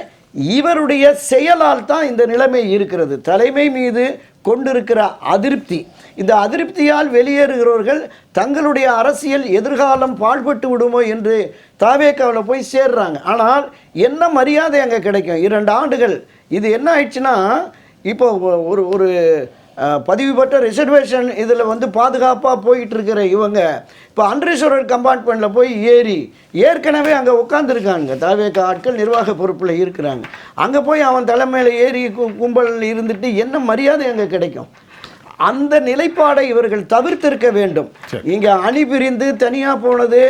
இவருடைய செயலால் தான் இந்த நிலைமை இருக்கிறது. தலைமை மீது கொண்டிருக்கிற அதிருப்தி, இந்த அதிருப்தியால் வெளியேறுகிறவர்கள் தங்களுடைய அரசியல் எதிர்காலம் பாழ்பட்டு விடுமோ என்று தாவேக்காவில் போய் சேர்றாங்க. ஆனால் என்ன மரியாதை அங்கே கிடைக்கும்? 2 ஆண்டுகள் இது என்ன ஆயிடுச்சுன்னா, இப்போ ஒரு பதிவு பெற்ற ரிசர்வேஷன் இதில் பாதுகாப்பாக போயிட்டு இருக்கிற இவங்க இப்போ அன்ரிசர்வ்டு கம்பார்ட்மெண்ட்டில் போய் ஏற்கனவே அங்கே உட்காந்துருக்காங்க. தாவேக்கா ஆட்கள் நிர்வாக பொறுப்பில் இருக்கிறாங்க. அங்கே போய் அவன் தலைமையில் ஏறி கும்பல் இருந்துட்டு என்ன மரியாதை அங்கே கிடைக்கும்? அந்த நிலைப்பாடை இவர்கள் தவிர்த்திருக்க வேண்டும். இங்கே அணி பிரிந்து தனியாக போனது,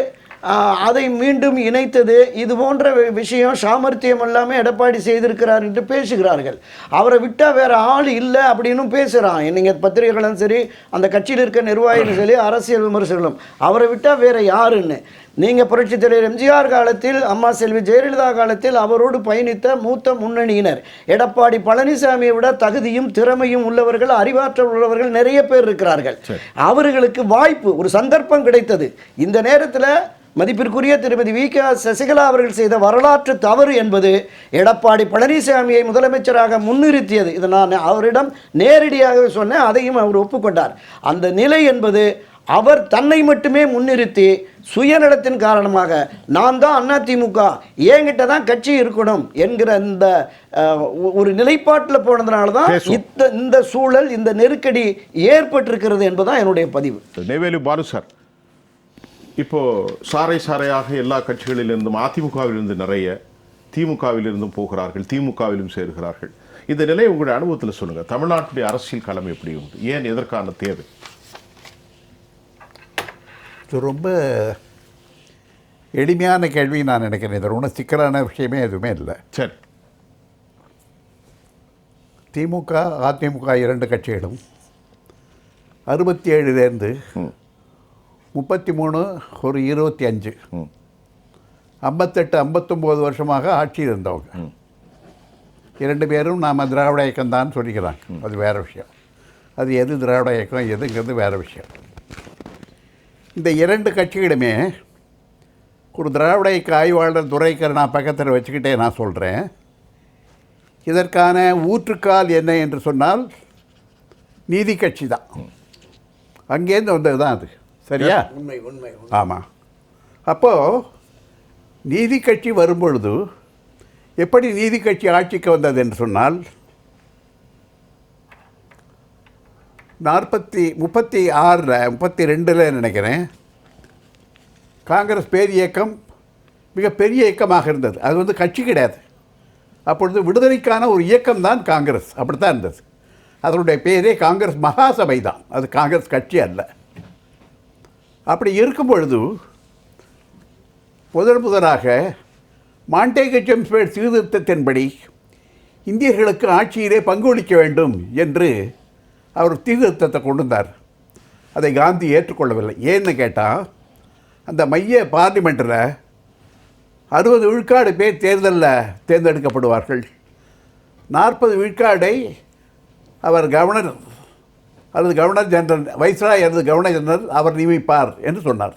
அதை மீண்டும் இணைத்தது, இது போன்ற விஷயம் சாமர்த்தியம் எல்லாமே எடப்பாடி செய்திருக்கிறார் என்று பேசுகிறார்கள். அவரை விட்டால் வேறு ஆள் இல்லை அப்படின்னு பேசுகிறான். நீங்கள் பத்திரிகைகளும் சரி, அந்த கட்சியில் இருக்க நிர்வாகிகளும் சரி, அரசியல் விமர்சகர்களும் அவரை விட்டால் வேறு யாருன்னு. நீங்கள் புரட்சித் தலைவர் எம்ஜிஆர் காலத்தில், அம்மா செல்வி ஜெயலலிதா காலத்தில் அவரோடு பயணித்த மூத்த முன்னணியினர் எடப்பாடி பழனிசாமியை விட தகுதியும் திறமையும் உள்ளவர்கள், அறிவாற்றல் உள்ளவர்கள் நிறைய பேர் இருக்கிறார்கள். அவர்களுக்கு வாய்ப்பு, ஒரு சந்தர்ப்பம் கிடைத்தது. இந்த நேரத்தில் மதிப்பிற்குரிய திருமதி வி.கே. சசிகலா அவர்கள் செய்த வரலாற்று தவறு என்பது எடப்பாடி பழனிசாமியை முதலமைச்சராக முன்னிறுத்தியது. இதை நான் அவரிடம் நேரடியாக சொன்னேன், அதையும் அவர் ஒப்புக்கொண்டார். அந்த நிலை என்பது அவர் தன்னை மட்டுமே முன்னிறுத்தி சுயநலத்தின் காரணமாக நான் தான் அதிமுக, என்கிட்ட தான் கட்சி இருக்கணும் என்கிற இந்த ஒரு நிலைப்பாட்டில் போனதுனால தான் இந்த சூழல், இந்த நெருக்கடி ஏற்பட்டிருக்கிறது என்பதுதான் என்னுடைய பதிவு. நெய்வேலி பாலு சார், இப்போ சாரையாக எல்லா கட்சிகளிலிருந்தும் அதிமுகவிலிருந்து நிறைய திமுகவிலிருந்தும் போகிறார்கள், திமுகவிலும் சேர்கிறார்கள். இந்த நிலையை உங்களுடைய அனுபவத்தில் சொல்லுங்க. தமிழ்நாட்டுடைய அரசியல் களம் எப்படி உண்டு? ஏன், எதற்கான தேவை? இது ரொம்ப எளிமையான கேள்வி நான் நினைக்கிறேன். இதில் ஒன்றும் சிக்கலான விஷயமே எதுவுமே இல்லை. சரி, திமுக அதிமுக 2 கட்சிகளும் 67லேருந்து 33 ஒரு 25 58 59 வருஷமாக ஆட்சியில் இருந்தவங்க 2 பேரும் நாம் திராவிட இயக்கம்தான் சொல்லிக்கிறாங்க. அது வேறு விஷயம். அது எது திராவிட இயக்கம் எதுங்கிறது வேறு விஷயம். இந்த 2 கட்சிகளுமே ஒரு திராவிட இயக்க ஆய்வாளர் துரைக்கர் நான் பக்கத்தில் வச்சுக்கிட்டே நான் சொல்கிறேன், இதற்கான ஊற்றுக்கால் என்ன என்று சொன்னால் நீதி கட்சி தான். அங்கேருந்து வந்தது தான் அது. சரியா? உண்மை உண்மை. ஆமாம். அப்போது நீதி கட்சி வரும்பொழுது எப்படி நீதி கட்சி ஆட்சிக்கு வந்தது என்று சொன்னால் 32 நினைக்கிறேன், காங்கிரஸ் பேர் இயக்கம் மிகப்பெரிய இயக்கமாக இருந்தது. அது கட்சி கிடையாது. அப்பொழுது விடுதலைக்கான ஒரு இயக்கம் தான் காங்கிரஸ். அப்படித்தான் இருந்தது. அதனுடைய பேரே காங்கிரஸ் மகாசபை தான், அது காங்கிரஸ் கட்சி அல்ல. அப்படி இருக்கும் பொழுது முதலாக மாண்டேக செம்ஸ்பேட் சீர்திருத்தத்தின்படி இந்தியர்களுக்கு ஆட்சியிலே பங்களிக்க வேண்டும் என்று அவர் சீர்திருத்தத்தை கொண்டு வந்தார். அதை காந்தி ஏற்றுக்கொள்ளவில்லை. ஏன்னு கேட்டால், அந்த மைய பார்லிமெண்ட்டில் 60 விழுக்காடு பேர் தேர்தலில் தேர்ந்தெடுக்கப்படுவார்கள். 40 விழுக்காடை அவர் கவர்னர் அல்லது கவர்னர் ஜெனரல், வைஸ்ராய் அல்லது கவர்னர் ஜெனரல் அவர் நியமிப்பார் என்று சொன்னார்.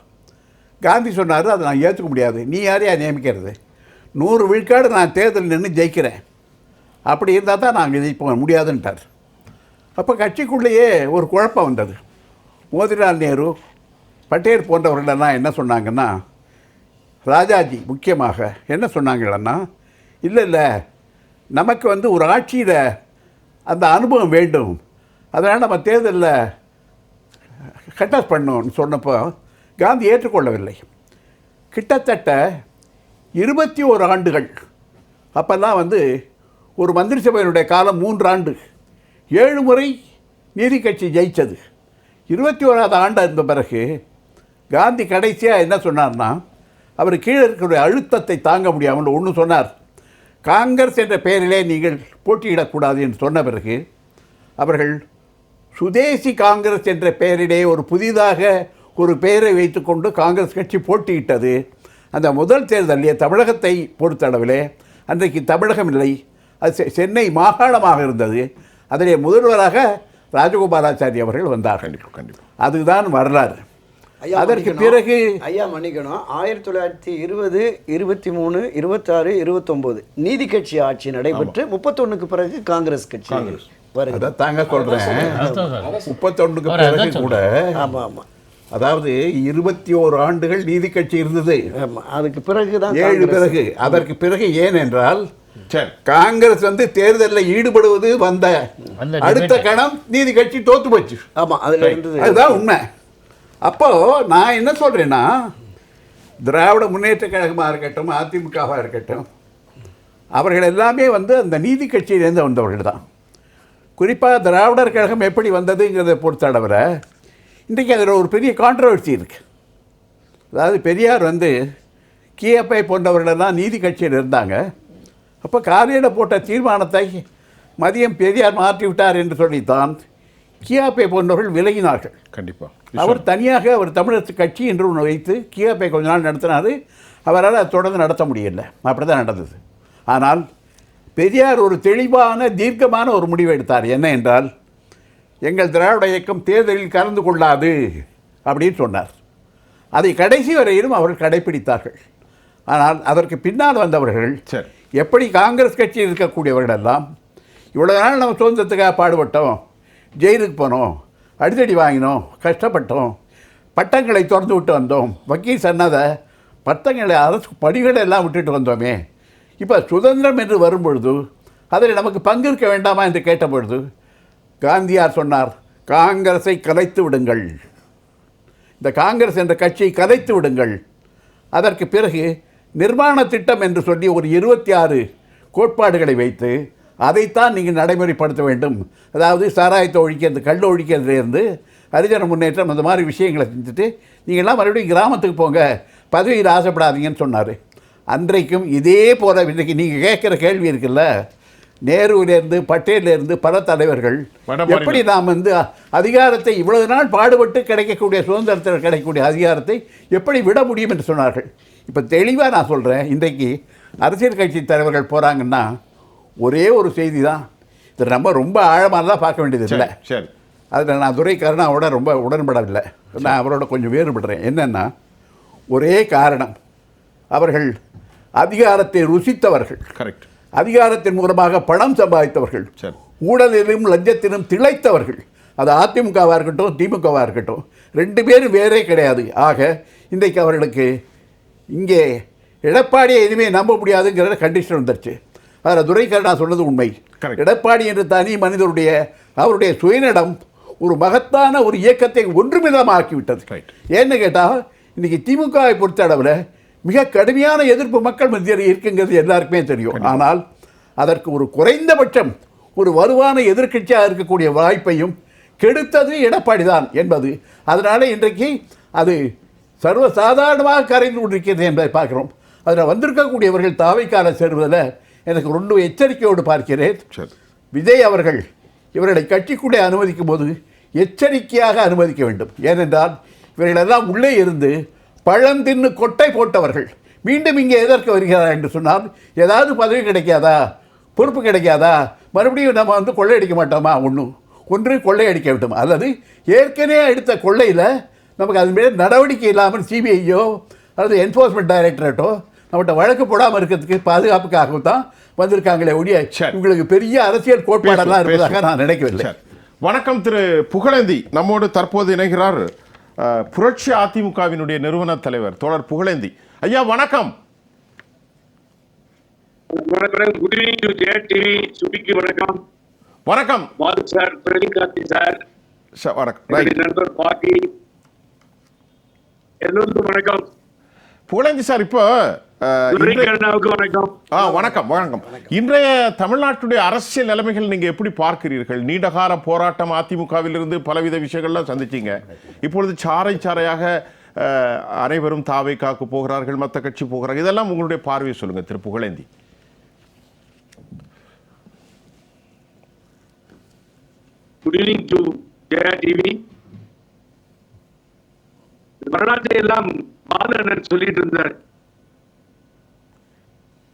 காந்தி சொன்னார், அதை நான் ஏற்றுக்க முடியாது. நீ யாரையா நியமிக்கிறது? 100 விழுக்காடு நான் தேர்தலில் நின்று ஜெயிக்கிறேன். அப்படி இருந்தால் தான் நாங்கள் ஜெயிப்போம், முடியாதுன்ட்டார். அப்போ கட்சிக்குள்ளேயே ஒரு குழப்பம் வந்தது. மோதிலால் நேரு, பட்டேல் போன்றவர்களெல்லாம் என்ன சொன்னாங்கன்னா, ராஜாஜி முக்கியமாக என்ன சொன்னாங்களன்னா, இல்லை நமக்கு ஒரு ஆட்சியில் அந்த அனுபவம் வேண்டும், அதனால் நம்ம தேர்தலில் கண்டஸ்ட் பண்ணணும்னு சொன்னப்போ காந்தி ஏற்றுக்கொள்ளவில்லை. கிட்டத்தட்ட 21 ஆண்டுகள், அப்போல்லாம் ஒரு மந்திரி சபையினுடைய காலம் 3 ஆண்டு, 7 முறை நீதி கட்சி ஜெயித்தது. 21ஆவது ஆண்டு இருந்த பிறகு காந்தி கடைசியாக என்ன சொன்னார்னா, அவர் கீழே இருக்கிற அழுத்தத்தை தாங்க முடியாமல் ஒன்று சொன்னார், காங்கிரஸ் என்ற பெயரிலே நீங்கள் போட்டியிடக்கூடாது என்று சொன்ன பிறகு அவர்கள் சுதேசி காங்கிரஸ் என்ற பெயரிலே ஒரு புதிதாக ஒரு பெயரை வைத்துக்கொண்டு காங்கிரஸ் கட்சி போட்டியிட்டது. அந்த முதல் தேர்தலிலே தமிழகத்தை பொறுத்தளவிலே அன்றைக்கு தமிழகம் இல்லை, அது சென்னை மாகாணமாக இருந்தது. அதிலே முதல்வராக ராஜகோபாலாச்சாரி அவர்கள் வந்தார்கள். அதுதான் வரலாறு. அதற்கு பிறகு ஐயா மன்னிக்கணும், 1920, 23, 26, 29 நீதி கட்சி ஆட்சி நடைபெற்று 31க்கு பிறகு காங்கிரஸ் கட்சி வருது. அதான் தாங்க சொல்கிறேன், 31க்கு பிறகு கூட. ஆமாம் ஆமாம், அதாவது 21 ஆண்டுகள் நீதி கட்சி இருந்தது. அதுக்கு பிறகுதான் 7 பிறகு. அதற்கு பிறகு ஏனென்றால் காங்கிரஸ் தேர்தலில் ஈடுபடுவது வந்த அடுத்த கணம் நீதி கட்சி தோத்து போச்சு. ஆமாம், அதில் இருந்தது. அதுதான் உண்மை. அப்போ நான் என்ன சொல்றேன்னா, திராவிட முன்னேற்ற கழகமாக இருக்கட்டும், அதிமுகவாக இருக்கட்டும், அவர்கள் எல்லாமே அந்த நீதி கட்சியிலேருந்து வந்தவர்கள் தான். குறிப்பாக திராவிடர் கழகம் எப்படி வந்ததுங்கிறத பொறுத்தளவில் இன்றைக்கு அதில் ஒரு பெரிய கான்ட்ரவர்சி இருக்குது. அதாவது பெரியார் கியப்பை போன்றவர்களெல்லாம் நீதி கட்சியில் இருந்தாங்க. அப்போ காலையில் போட்ட தீர்மானத்தை மதியம் பெரியார் மாற்றி விட்டார் என்று சொல்லித்தான் கியாப்பை போன்றவர்கள் விலகினார்கள். கண்டிப்பாக அவர் தனியாக அவர் தமிழரசு கட்சி என்று ஒன்று வைத்து கியாப்பை கொஞ்ச நாள் நடத்தினார். அவரால் அதை தொடர்ந்து நடத்த முடியல. அப்படி தான் நடந்தது. ஆனால் பெரியார் ஒரு தெளிவான தீர்க்கமான ஒரு முடிவு எடுத்தார். என்ன என்றால், எங்கள் திராவிட இயக்கம் தேர்தலில் கலந்து கொள்ளாது அப்படின்னு சொன்னார். அதை கடைசி வரையிலும் அவர்கள் கடைப்பிடித்தார்கள். ஆனால் அதற்கு பின்னால் வந்தவர்கள் எப்படி காங்கிரஸ் கட்சியில் இருக்கக்கூடியவர்கள் எல்லாம் இவ்வளோ நாள் நம்ம சுதந்திரத்துக்காக பாடுபட்டோம், ஜெயிலுக்கு போனோம், அடித்தடி வாங்கினோம், கஷ்டப்பட்டோம், பட்டங்களை திறந்து விட்டு வந்தோம், வக்கீல் சொன்னதை பட்டங்களை அரசு படிகளை எல்லாம் விட்டுட்டு வந்தோமே, இப்போ சுதந்திரம் என்று வரும்பொழுது அதில் நமக்கு பங்கு இருக்க வேண்டாமா என்று கேட்டபொழுது காந்தியார் சொன்னார், காங்கிரஸை கலைத்து விடுங்கள், இந்த காங்கிரஸ் என்ற கட்சியை கலைத்து விடுங்கள். அதற்கு பிறகு நிர்மாண திட்டம் என்று சொல்லி ஒரு 26 கோட்பாடுகளை வைத்து அதைத்தான் நீங்கள் நடைமுறைப்படுத்த வேண்டும். அதாவது சாராயத்தை ஒழிக்கிறது, கல் ஒழிக்கிறதுலேருந்து ஹரிஜன முன்னேற்றம், அந்த மாதிரி விஷயங்களை செஞ்சுட்டு நீங்கள்லாம் மறுபடியும் கிராமத்துக்கு போங்க, பதவியில் ஆசைப்படாதீங்கன்னு சொன்னார். அன்றைக்கும் இதே போல் இன்றைக்கு நீங்கள் கேட்குற கேள்வி இருக்குல்ல, நேருவிலேருந்து பட்டேலிருந்து பல தலைவர்கள் எப்படி நாம் அதிகாரத்தை இவ்வளவு நாள் பாடுபட்டு கிடைக்கக்கூடிய சுதந்திரத்தில் கிடைக்கக்கூடிய அதிகாரத்தை எப்படி விட முடியும் என்று சொன்னார்கள். இப்போ தெளிவாக நான் சொல்கிறேன், இன்றைக்கு அரசியல் கட்சி தலைவர்கள் போகிறாங்கன்னா ஒரே ஒரு செய்தி தான். இது ரொம்ப ஆழமாக தான் பார்க்க வேண்டியது இல்லை. சரி, அதில் நான் துரை கருணாவோட ரொம்ப உடன்படவில்லை. நான் அவரோட கொஞ்சம் வேறுபடுறேன். என்னென்னா, ஒரே காரணம், அவர்கள் அதிகாரத்தை ருசித்தவர்கள், கரெக்ட், அதிகாரத்தின் மூலமாக பணம் சம்பாதித்தவர்கள், ஊழலிலும் லஞ்சத்திலும் திளைத்தவர்கள். அது அதிமுகவாக இருக்கட்டும், திமுகவாக இருக்கட்டும், 2 பேரும் வேறே கிடையாது. ஆக இன்றைக்கு அவர்களுக்கு இங்கே எடப்பாடியை இனிமேல் நம்ப முடியாதுங்கிற கண்டிஷன் வந்துருச்சு. அதில் துரைக்கருணா சொன்னது உண்மை. எடப்பாடி என்ற தனி மனிதருடைய அவருடைய சுயநலம் ஒரு மகத்தான ஒரு இயக்கத்தை ஒன்றுமிதமாக்கிவிட்டது. ஏன்னு கேட்டால், இன்றைக்கி திமுகவை பொறுத்த அளவில் மிக கடுமையான எதிர்ப்பு மக்கள் மத்தியில் இருக்குங்கிறது எல்லாருக்குமே தெரியும். ஆனால் அதற்கு ஒரு குறைந்தபட்சம் ஒரு வலுவான எதிர்க்கட்சியாக இருக்கக்கூடிய வாய்ப்பையும் கெடுத்தது எடப்பாடி தான் என்பது. அதனால் இன்றைக்கு அது சர்வசாதாரணமாக கரைந்து கொண்டிருக்கிறது என்பதை பார்க்கிறோம். அதில் வந்திருக்கக்கூடியவர்கள் தாவைக்கால சேருவதில் எனக்கு ரொம்ப எச்சரிக்கையோடு பார்க்கிறேன். சரி. விஜய் அவர்கள் இவர்களை கட்சிக்குள்ளே அனுமதிக்கும் போது எச்சரிக்கையாக அனுமதிக்க வேண்டும். ஏனென்றால் இவர்களெல்லாம் உள்ளே இருந்து பழந்தின்னு கொட்டை போட்டவர்கள் மீண்டும் இங்கே எதற்கு வருகிறார் என்று சொன்னால் ஏதாவது பதவி கிடைக்காதா, பொறுப்பு கிடைக்காதா, மறுபடியும் நம்ம வந்து கொள்ளையடிக்க மாட்டோமா? ஒன்று கொள்ளையடிக்க வேண்டும், அல்லது ஏற்கனவே எடுத்த கொள்ளையில் நமக்கு அது மேலே நடவடிக்கை இல்லாமல் சிபிஐயோ அல்லது என்ஃபோர்ஸ்மெண்ட் டைரக்டரேட்டோ நம்மகிட்ட வழக்கு போடாமல் இருக்கிறதுக்கு பாதுகாப்புக்காகவும் தான் வந்திருக்காங்களே ஒழிய உங்களுக்கு பெரிய அரசியல் கோட்பாடெல்லாம் இருப்பதாக நான் நினைக்கவில்லை. வணக்கம் திரு புகழேந்தி. நம்மோடு தற்போது இணைகிறார் புரட்சி அதிமுகவினுடைய நிறுவன தலைவர் தோழர் புகழேந்தி. ஐயா வணக்கம். குட் ஈவினிங் டு ஜெயடிவி சுபிக்கு வணக்கம். வணக்கம் பாலு சார், பிரதீப் கார்த்தி சார், வணக்கம் நண்பர் பாட்டி, எல்லோருக்கும் வணக்கம். புகழேந்தி சார், இப்போ வணக்கம். வணக்கம் வணக்கம். இன்றைய தமிழ்நாட்டுடைய அரசியல் நிலைமைகள் நீங்க எப்படி பார்க்கிறீர்கள்? நீண்டகால போராட்டம், அதிமுகவிலிருந்து பலவித விஷயங்கள்லாம் சந்திச்சீங்க. இப்பொழுது சாறை சாறையாக அனைவரும் தாவைக்காக்கு போகிறார்கள், மற்ற கட்சி போகிறார்கள். இதெல்லாம் உங்களுடைய பார்வையை சொல்லுங்க திரு Pugazhendi. Good evening to Jaya TV. வரலாற்றை எல்லாம் பாலனர் சொல்லிட்டு இருந்தார்.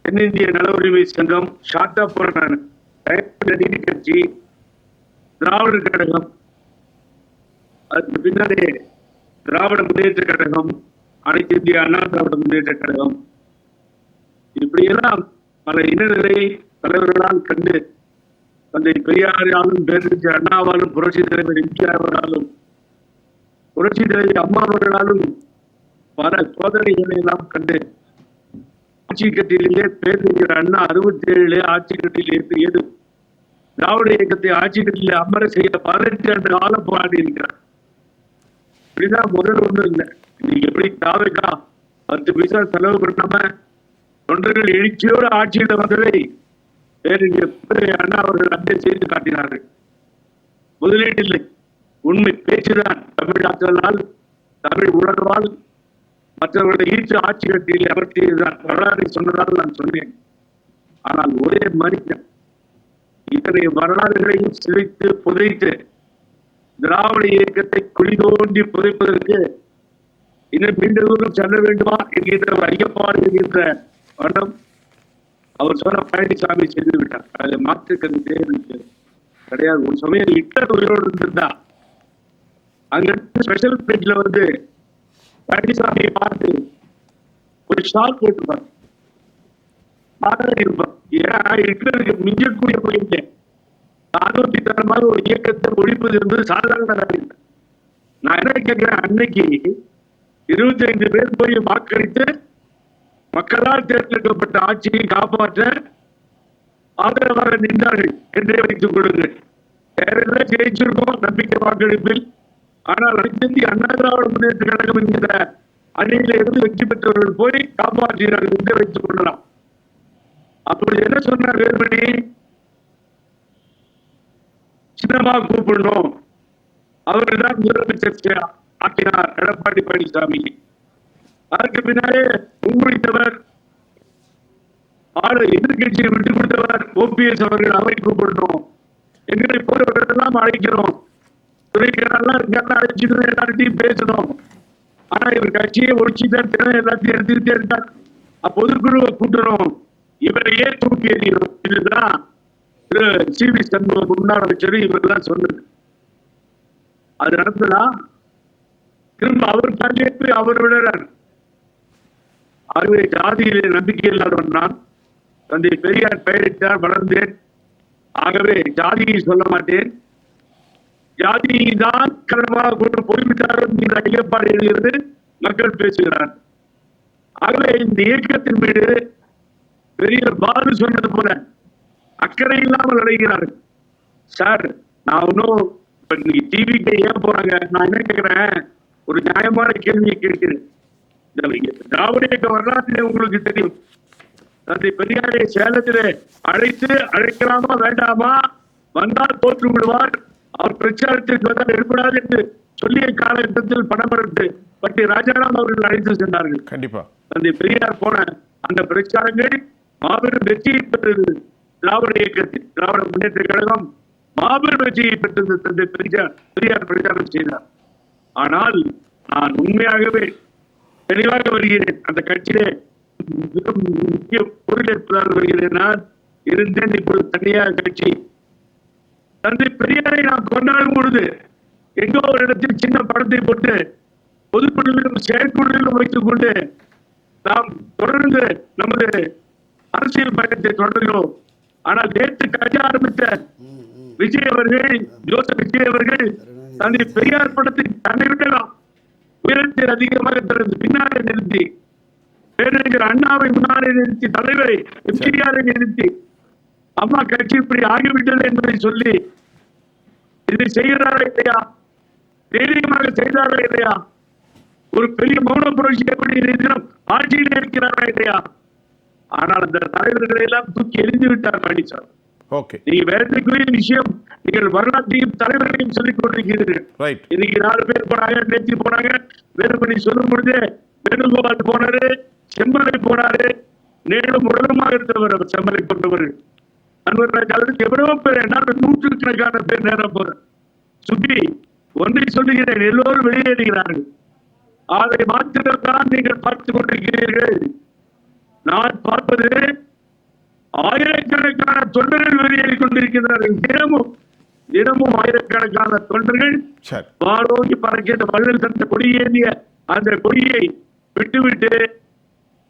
தென்னிந்திய நல உரிமை சங்கம், ஷார்ட்டா போரான நீதி கட்சி, திராவிடர் கழகம், அதுக்கு பின்னாடி திராவிட முன்னேற்ற கழகம், அனைத்து இந்திய அண்ணா திராவிட முன்னேற்ற கழகம், இப்படியெல்லாம் பல இனநிலை தலைவர்களால் கண்டு தந்தை பெரியாராலும் பேரறிஞர் அண்ணாவாலும் புரட்சி தலைவர் எம்ஜிஆராலும் புரட்சி தலைவர் அம்மாவர்களாலும் பல சோதனைகளை எல்லாம் கண்டு ஆட்சி கட்டிலேயே பேரறிஞர் அண்ணா 67 ஆட்சி கட்டில் ஏற்று திராவிட இயக்கத்தை ஆட்சி கட்டிலே அமர செய்ய 18 ஆண்டு காலம் போராடி இருக்கிறார். இப்படிதான் முதல் ஒண்ணும் இல்லை. இன்னைக்கு எப்படி தாவைக்கா 10 பைசா செலவு பண்ணாம தொண்டர்கள் எழுச்சியோடு ஆட்சியில வந்ததை பேரறிஞர் அண்ணா அவர்கள் அங்கே செய்து காட்டினார்கள். முதலீடு இல்லை, உண்மை பேச்சுதான். தமிழ் ஆற்றலால், தமிழ் உணர்வால் மற்றவர்களை ஈர்த்து ஆட்சி கட்டியில் அமர்த்தியதுதான் வரலாறு சொன்னதால் நான் சொன்னேன். ஆனால் ஒரே மனிதன் இத்தனை வரலாறுகளையும் சிதைத்து புதைத்து திராவிட இயக்கத்தை குழி தோண்டி புதைப்பதற்கு இன்னும் நீண்ட தூரம் செல்ல வேண்டுமா என்கின்ற ஒரு ஐயப்பாடு என்கின்ற வண்ணம் அவர் சொன்ன பழனிசாமி செய்து விட்டார். அதில் மாற்று கருத்தே கிடையாது. ஒரு சமயம் ஹிட்லர் உயிரோடு இருந்திருந்தா அங்க ஸ்பெஷல் பேஜ்ல வந்து பழனிசாமியை பார்த்து ஒரு ஷால் போட்டுப்பார், இருப்பார். ஏன்னா ஹிட்லருக்கு மிஞ்சக்கூடிய போயிங்க ராணுவத்தி தரமாக ஒரு இயக்கத்தை ஒழிப்பது என்பது சாதாரண காரியம். நான் என்ன கேட்கிறேன், அன்னைக்கு 25 பேர் போய் வாக்களித்து மக்களால் தேர்ந்தெடுக்கப்பட்ட ஆட்சியை காப்பாற்ற ஆதரவாக நின்றார்கள் என்றே வைத்துக் கொள்ளுங்கள். வேறெல்லாம் ஜெயிச்சிருக்கோம் நம்பிக்கை வாக்களிப்பில். ஆனால் அனைத்து இந்திய அண்ணா திராவிட முன்னேற்ற கழகம் என்கிற அணியில இருந்து வெற்றி பெற்றவர்கள் போய் காப்பாற்றினார்கள் என்றே வைத்துக் கொள்ளலாம். அப்படி என்ன சொன்னார் வேறுபடி, சின்னமா கூப்பிடணும், அவர்கள் தான் முதலமைச்சர் ஆக்கினார் எடப்பாடி பழனிசாமி. அதற்கு பின்னாலே முன்வைத்தவர் ஆளு எதிர்கட்சியை விட்டு கொடுத்தவர் ஓபிஎஸ் அவர்கள், அவை கூப்பிடணும், எங்களை போறவர்கள் எல்லாம் அழைக்கிறோம், துறைக்கெல்லாம் அழைச்சிட்டு எல்லார்ட்டையும் பேசணும். ஆனா இவர் கட்சியை ஒழிச்சுதான் தினம் எல்லாத்தையும் எடுத்துக்கிட்டே இருக்கார். பொதுக்குழுவை கூட்டணும், இவரையே தூக்கி எறியணும். இதுதான் திரு சி.வி. சண்முகம் முன்னாள் அமைச்சர் இவரெல்லாம் சொன்னது. அது நடந்ததா? திரும்ப அவர் பங்கேற்று அவர் விடுறார். ஆகவே ஜாதியிலே நம்பிக்கை இல்லாதவன் நான். தந்தை பெரியார் பெயரிட்டார், வளர்ந்தேன். ஆகவே ஜாதியை சொல்ல மாட்டேன். ஜாதியை தான் காரணமாக கொண்டு போய்விட்டார் என்கிற ஐயப்பாடு எழுகிறது மக்கள் பேசுகிறார். ஆகவே இந்த இயக்கத்தின் மீது பெரிய பாலு சொன்னது போல அக்கறை இல்லாமல் அடைகிறார்கள். சார், நான் ஒன்னும் டிவிக்கு ஏன் போறாங்க, நான் என்ன கேட்கிறேன், ஒரு நியாயமான கேள்வியை கேட்கிறேன். திராவிட இயக்க வரலாற்றிலே உங்களுக்கு தெரியும், தந்தை பெரியாரை சேலத்திலே அழைக்கலாமா வேண்டாமா, வந்தால் தோற்று விடுவார், அவர் பிரச்சாரத்திற்கு வந்தால் எடுப்படாது என்று சொல்லிய காலகட்டத்தில் பணம் எடுத்து பட்டி ராஜாராம் அவர்கள் அழைத்து சென்றார்கள். கண்டிப்பா தந்தை பெரியார் போன அந்த பிரச்சாரங்கள் மாபெரும் வெற்றியை பெற்றது. திராவிட இயக்கத்தில் திராவிட முன்னேற்ற கழகம் மாபெரும் வெற்றியை பெற்றது. தந்தை பெரியார் பிரச்சாரம் செய்தார். ஆனால் நான் உண்மையாகவே தெளிவாக வருகிறேன். அந்த கட்சியிலே முக்கிய பொருளேற்பதாக வருகிறேன். நான் இருந்தேன், இப்பொழுது தனியாக கட்சி. தந்தை பெரியாரை நாம் கொண்டாடும் பொழுது எங்கோ ஒரு இடத்தில் சின்ன படத்தை போட்டு பொதுக்குழுவிலும் செயற்குழுவிலும் வைத்துக் கொண்டு நாம் தொடர்ந்து நமது அரசியல் பயணத்தை தொடர்கிறோம். ஆனால் நேற்று கட்சி ஆரம்பித்த விஜய் அவர்கள், ஜோசப் விஜய் அவர்கள் தந்தை பெரியார் படத்தை தன்னை விடலாம் உயரத்தில் அதிகமாக திறந்து பின்னாலே நிறுத்தி, பேரறிஞர் அண்ணாவை முன்னாலே நிறுத்தி, தலைவரை எம்ஜிஆரை நிறுத்தி, அம்மா கட்சி இப்படி ஆகிவிட்டது என்பதை சொல்லி இதை செய்கிறாரா இல்லையா, தைரியமாக செய்தாரா இல்லையா, ஒரு பெரிய மௌன புரட்சி எப்படி இருக்கிறோம் ஆட்சியில் இருக்கிறாரா இல்லையா. ஆனால் அந்த தலைவர்களை எல்லாம் தூக்கி எரிந்து விட்டார் பழனிசாமி. ஓகே, நீங்க வேதனைக்குரிய விஷயம், நீங்கள் வரலாற்றையும் தலைவர்களையும் சொல்லிக் கொண்டிருக்கிறீர்கள். ரைட். இன்னைக்கு 4 பேர் போனாங்க, நேற்று போனாங்க. வேறுபடி சொல்லும் பொழுது வேணுகோபால் போனாரு, செம்மலை போனாரு, நேரும் உலகமாக இருந்தவர் அவர் செம்மலை கொண்டவர். அன்பர்கள் எவ்வளவோ பேர், என்னால் 100கணக்கான பேர் நேரம் போற சுற்றி ஒன்றை சொல்லுகிறேன், எல்லோரும் வெளியேறுகிறார்கள். அதை மாற்றிதான் நீங்கள் பார்த்துக் கொண்டிருக்கிறீர்கள். நான் பார்ப்பது ஆயிரக்கணக்கான தொண்டர்கள் வெளியேறிக் கொண்டிருக்கிறார்கள். தினமும் ஆயிரக்கணக்கான தொண்டர்கள் வாழோங்கி பறக்கின்ற வள்ளல் தந்த கொடியேந்திய அந்த கொடியை விட்டுவிட்டு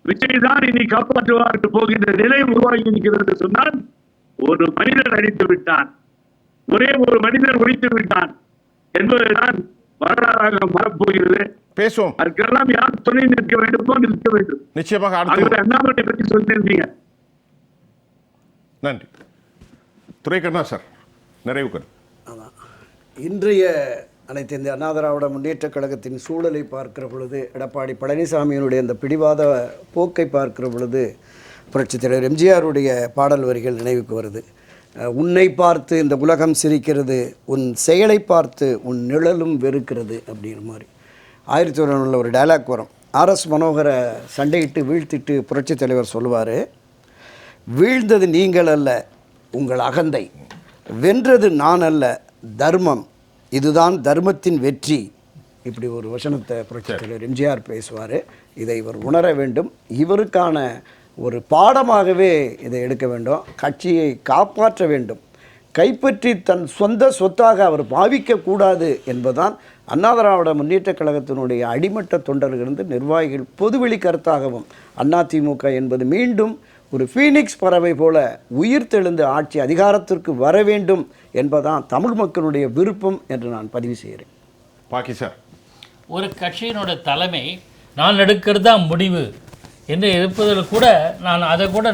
விஜய் தான் இனி காப்பாற்றுவார் போகின்ற நிலை உருவாகி இருக்கிறது சொன்னால் ஒரு மனிதன் அடித்து விட்டான், ஒரே ஒரு மனிதன் ஒழித்து விட்டான் என்பதுதான் வரலாறாக மாறப்போகிறது. பேசுவோம். அதுக்கெல்லாம் யார் துணை நிற்க வேண்டுமோ நிற்க வேண்டும். நிச்சயமாக அண்ணாமலை பற்றி சொல்லியிருந்தீங்க. நன்றி. துரைக்கண்ணா சார், நிறைவு கருத்து. இன்றைய அனைத்து இந்திய அண்ணா திராவிட முன்னேற்றக் கழகத்தின் சூழலை பார்க்கிற பொழுது, எடப்பாடி பழனிசாமியினுடைய அந்த பிடிவாத போக்கை பார்க்கிற பொழுது, புரட்சித் தலைவர் எம்ஜிஆருடைய பாடல் வரிகள் நினைவுக்கு வருது. உன்னை பார்த்து இந்த உலகம் சிரிக்கிறது, உன் செயலை பார்த்து உன் நிழலும் வெறுக்கிறது அப்படிங்கிற மாதிரி 1901 ஒரு டயலாக் வரும். ஆர்எஸ் மனோகரை சண்டையிட்டு வீழ்த்திட்டு புரட்சித் தலைவர் சொல்லுவார், வீழ்ந்தது நீங்கள் அல்ல உங்கள் அகந்தை, வென்றது நான் அல்ல தர்மம், இதுதான் தர்மத்தின் வெற்றி. இப்படி ஒரு வசனத்தை புரட்சித் தலைவர் எம்ஜிஆர் பேசுவார். இதை இவர் உணர வேண்டும். இவருக்கான ஒரு பாடமாகவே இதை எடுக்க வேண்டும். கட்சியை காப்பாற்ற வேண்டும். கைப்பற்றி தன் சொந்த சொத்தாக அவர் பாவிக்கக்கூடாது என்பதுதான் அண்ணா திராவிட முன்னேற்றக் கழகத்தினுடைய அடிமட்ட தொண்டர்களிருந்து நிர்வாகிகள் பொதுவெளி கருத்தாகவும் அதிமுக என்பது மீண்டும் ஒரு ஃபீனிக்ஸ் பறவை போல உயிர் தெழுந்து ஆட்சி அதிகாரத்திற்கு வர வேண்டும் என்பதான் தமிழ் மக்களுடைய விருப்பம் என்று நான் பதிவு செய்கிறேன். பாக்கி சார், ஒரு கட்சியினோட தலைமை நான் எடுக்கிறதா முடிவு என்று இருப்பதில் கூட நான் அதை கூட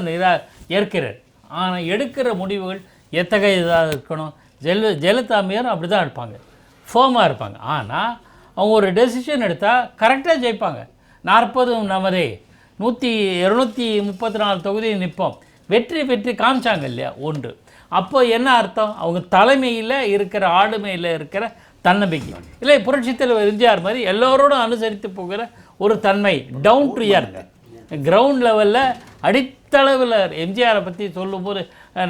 ஏற்கிறேன். ஆனால் எடுக்கிற முடிவுகள் எத்தகையதாக இருக்கணும்? ஜெயலலிதாமையார் அப்படி தான் எடுப்பாங்க, ஃபோமாக இருப்பாங்க. ஆனால் அவங்க ஒரு டெசிஷன் எடுத்தால் கரெக்டாக ஜெயிப்பாங்க. 40 நமதே 234 தொகுதியை நிற்போம், வெற்றி காமிச்சாங்க இல்லையா ஒன்று. அப்போ என்ன அர்த்தம்? அவங்க தலைமையில் இருக்கிற ஆளுமையில் இருக்கிற தன்னம்பிக்கை இல்லை. புரட்சித் தலைவர் எம்ஜிஆர் மாதிரி எல்லோரோடும் அனுசரித்து போகிற ஒரு தன்மை, டவுன் டு எர்த், கிரவுண்ட் லெவலில் அடித்தளவில். எம்ஜிஆரை பற்றி சொல்லும்போது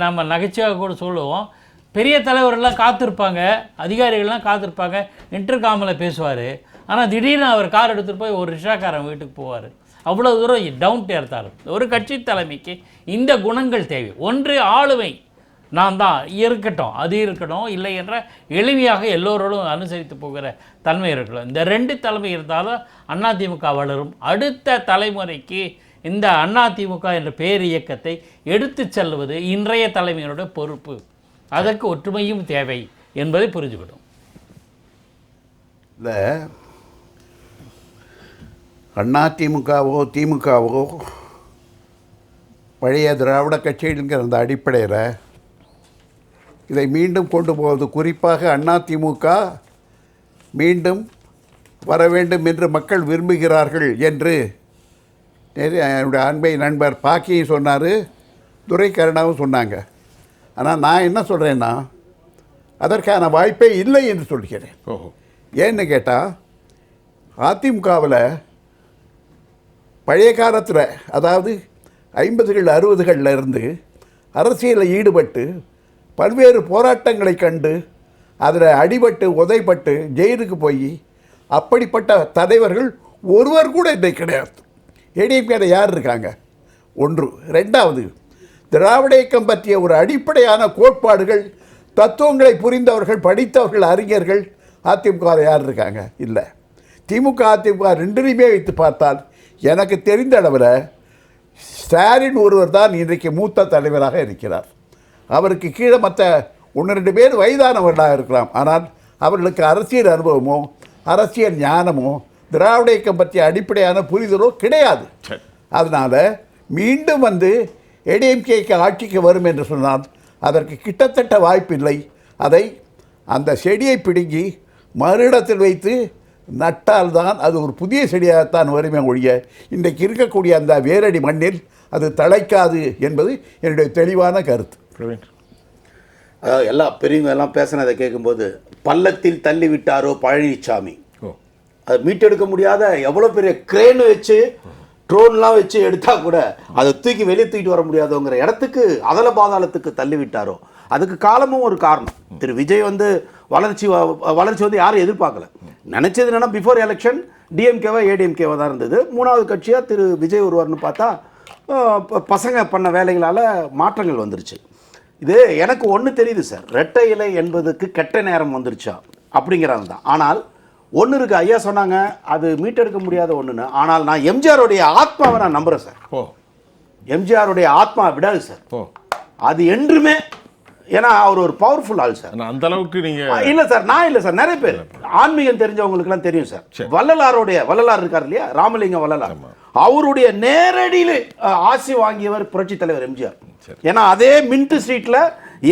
நம்ம நகைச்சுவாக கூட சொல்லுவோம், பெரிய தலைவர்கள்லாம் காத்திருப்பாங்க, அதிகாரிகள்லாம் காத்திருப்பாங்க, இன்டர்காமில் பேசுவார். ஆனால் திடீர்னு அவர் கார் எடுத்துகிட்டு போய் ஒரு ரிக்ஷாக்காரன் வீட்டுக்கு போவார். அவ்வளோ தூரம் டவுன் டு எர்த்தார். ஒரு கட்சி தலைமைக்கு இந்த குணங்கள் தேவை. ஒன்று ஆளுமை, நான் தான் இருக்கட்டும், அது இருக்கட்டும், இல்லை என்ற எளிமையாக எல்லோரோடும் அனுசரித்து போகிற தன்மை இருக்கணும். இந்த 2 தலைமை இருந்தாலும் அதிமுக வளரும். அடுத்த தலைமுறைக்கு இந்த அதிமுக என்ற பேர் இயக்கத்தை எடுத்து செல்வது இன்றைய தலைமையினுடைய பொறுப்பு. அதற்கு ஒற்றுமையும் தேவை என்பதை புரிஞ்சுக்கணும். இந்த அதிமுகவோ திமுகவோ பழைய திராவிட கட்சிங்கிற அந்த அடிப்படையில் இதை மீண்டும் கொண்டு போவது, குறிப்பாக அதிமுக மீண்டும் வர வேண்டும் என்று மக்கள் விரும்புகிறார்கள் என்று என்னுடைய அன்பை நண்பர் பாக்கியும் சொன்னார், துரைக்கருணாவும் சொன்னாங்க. ஆனால் நான் என்ன சொல்கிறேன்னா, அதற்கான வாய்ப்பே இல்லை என்று சொல்கிறேன். ஏன்னு கேட்டால், அதிமுகவில் பழைய காலத்தில், அதாவது 50கள் 60களில் இருந்து அரசியலில் ஈடுபட்டு பல்வேறு போராட்டங்களை கண்டு அதில் அடிபட்டு உதைப்பட்டு ஜெயிலுக்கு போய் அப்படிப்பட்ட தலைவர்கள் ஒருவர் கூட இன்னைக்கு கிடையாது. ஏடிஎம்கேல யார் இருக்காங்க? ஒன்று. ரெண்டாவது, திராவிட இயக்கம் பற்றிய ஒரு அடிப்படையான கோட்பாடுகள், தத்துவங்களை புரிந்தவர்கள், படித்தவர்கள், அறிஞர்கள் அதிமுகவில் யார் இருக்காங்க? இல்லை. திமுக அதிமுக ரெண்டுலையுமே வைத்து பார்த்தால் எனக்கு தெரிந்த அளவில் ஸ்டாலின் ஒருவர் தான் இன்றைக்கு மூத்த தலைவராக இருக்கிறார். அவருக்கு கீழே மற்ற 1-2 பேர் வயதானவர்களாக இருக்கலாம். ஆனால் அவர்களுக்கு அரசியல் அனுபவமோ அரசியல் ஞானமோ திராவிட இயக்கம் பற்றிய அடிப்படையான புரிதலோ கிடையாது. அதனால் மீண்டும் ஏடிஎம்கேக்கு ஆட்சிக்கு வரும் என்று சொன்னால் அதற்கு கிட்டத்தட்ட வாய்ப்பில்லை. அதை அந்த செடியை பிடுங்கி மறுஇடத்தில் வைத்து நட்டால்தான் அது ஒரு புதிய செடியாகத்தான் வருமே ஒழிய இன்றைக்கு இருக்கக்கூடிய அந்த வேரடி மண்ணில் அது தழைக்காது என்பது என்னுடைய தெளிவான கருத்து. பிரவீன், அதாவது எல்லா பெரியவங்க எல்லாம் பேசினதை கேட்கும்போது பள்ளத்தில் தள்ளி விட்டாரோ பழனிசாமி, அதை மீட்டெடுக்க முடியாத எவ்வளோ பெரிய கிரேன் வச்சு ட்ரோன்லாம் வச்சு எடுத்தா கூட அதை தூக்கி வெளியே தூக்கிட்டு வர முடியாதோங்கிற இடத்துக்கு அதல பாதாளத்துக்கு தள்ளி விட்டாரோ. அதுக்கு காலமும் ஒரு காரணம். திரு விஜய் வளர்ச்சி யாரும் எதிர்பார்க்கல. நினைச்சது என்னன்னா பிஃபோர் எலெக்ஷன் டிஎம்கேவா ஏடிஎம்கேவா தான் இருந்தது. 3வது கட்சியாக திரு விஜய் ஒருவர்னு பார்த்தா பசங்க பண்ண வேலைகளால் மாற்றங்கள் வந்துருச்சு. இது எனக்கு ஒன்று தெரியுது சார், ரெட்டை இலை என்பதுக்கு கெட்ட நேரம் வந்துருச்சா அப்படிங்கிறது தான். ஆனால் ஒன்று இருக்குது, ஐயா சொன்னாங்க அது மீட்டெடுக்க முடியாத ஒன்றுன்னு. ஆனால் நான் எம்ஜிஆருடைய ஆத்மாவை நான் நம்புகிறேன் சார். எம்ஜிஆருடைய ஆத்மா விடாது சார். அது என்றுமே, ஏன்னா அவர் ஒரு பவர்ஃபுல் ஆள் சார். அந்த அளவுக்கு நீங்க இல்லை சார், நான் இல்லை சார், நிறைய பேர் ஆன்மீகம் தெரிஞ்சவங்களுக்குலாம் தெரியும் சார். வள்ளலார் இருக்கார் இல்லையா, ராமலிங்கம் வள்ளலார், அவருடைய நேரடியில் ஆசி வாங்கியவர் புரட்சி தலைவர் எம்ஜிஆர். ஏன்னா அதே மின்ட் ஸ்ட்ரீட்ல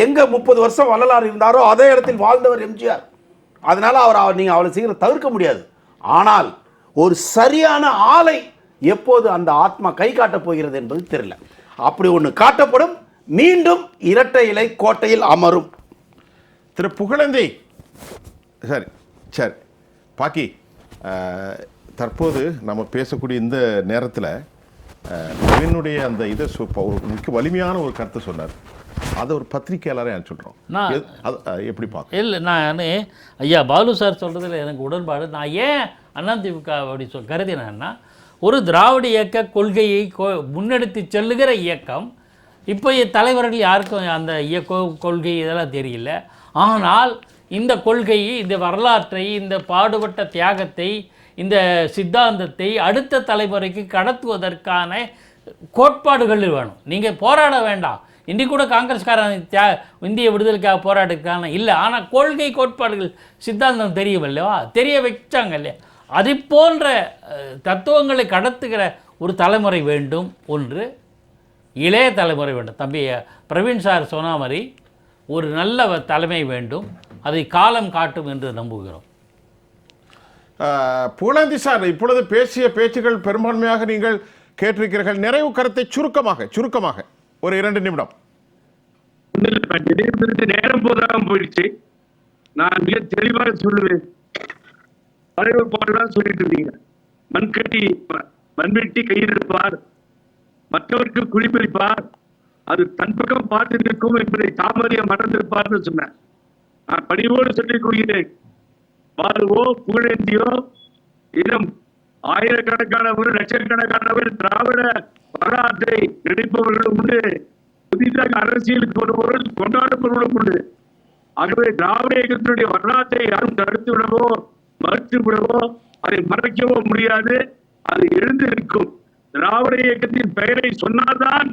எங்க 30 வருஷம் வள்ளலார் இருந்தாரோ அதே இடத்தில் வாழ்ந்தவர் எம்ஜிஆர். அதனால நீங்க அவ்வளவு சீக்கிரம் தவிர்க்க முடியாது. ஆனால் ஒரு சரியான ஆளை எப்போது அந்த ஆத்மா கை காட்டப் போகிறது என்பது தெரியல. அப்படி ஒன்று காட்டப்படும், மீண்டும் இரட்டை இலை கோட்டையில் அமரும். திரு புகழேந்தி, சரி சரி பாக்கி, தற்போது நம்ம பேசக்கூடிய இந்த நேரத்தில் என்னுடைய அந்த இதை ஒரு முக்கிய வலிமையான ஒரு கருத்தை சொன்னார். அதை ஒரு பத்திரிகையாளரை சொல்கிறோம், எப்படி பார்க்க? இல்லை, நான் ஐயா பாலு சார் சொல்கிறதுல எனக்கு உடன்பாடு. நான் ஏன் அதிமுக அப்படி கருதினேன்னா, ஒரு திராவிட இயக்க கொள்கையை முன்னெடுத்து செல்லுகிற இயக்கம். இப்போ தலைவர்கள் யாருக்கும் அந்த கொள்கை இதெல்லாம் தெரியல. ஆனால் இந்த கொள்கையை, இந்த வரலாற்றை, இந்த பாடுபட்ட தியாகத்தை, இந்த சித்தாந்தத்தை அடுத்த தலைமுறைக்கு கடத்துவதற்கான கோட்பாடுகள் வேணும். நீங்கள் போராட வேண்டாம். இன்றைக்கு கூட காங்கிரஸ்காரன் இந்திய விடுதலுக்காக போராட்டத்துக்கான இல்லை, ஆனால் கொள்கை கோட்பாடுகள் சித்தாந்தம் தெரியவில்லைவா, தெரிய வச்சாங்க இல்லையா. அதை போன்ற தத்துவங்களை கடத்துகிற ஒரு தலைமுறை வேண்டும். ஒன்று இளைய தலைமுறை வேண்டும். தம்பி பிரவீன் சார் சொன்ன மாதிரி ஒரு நல்ல தலைமை வேண்டும். அதை காலம் காட்டும் என்று நம்புகிறோம். புகழேந்தி சார், இப்பொழுது பேசிய பேச்சுகள் பெரும்பான்மையாக நீங்கள் கேட்டிருக்கிறீர்கள். நிறைவு கருத்தை சுருக்கமாக ஒரு 2 நிமிடம். நேரம் போதாம போயிடுச்சு. நான் மிக தெளிவாக சொல்லுவேன். தலைவர் பாடலாம் சொல்லிட்டு இருந்தீங்க, மண்வெட்டி கையில் இருப்பார், மற்றவருக்கு குடிப்பிடிப்பார், அது தன் பக்கம் பார்த்து நிற்கும் என்பதை தாமரையை மறந்திருப்பார்னு சொன்னேன். நான் பணிவோடு சொல்லிக் கொள்கிறேன், பாலுவோ புகழேந்தியோ இன்னும் ஆயிரக்கணக்கானவர் லட்சக்கணக்கானவர் திராவிட வரலாற்றை நினைப்பவர்களும் உண்டு, புதிதாக அரசியலுக்கு வருபவர்கள் கொண்டாடுபவர்களும் உண்டு. ஆகவே திராவிட இயக்கத்தினுடைய வரலாற்றை யாரும் தடுத்து விடவோ மறுத்து விடவோ அதை மறைக்கவோ முடியாது. அது எழுந்து நிற்கும். திராவிட இயக்கத்தின் பெயரை சொன்னால்தான்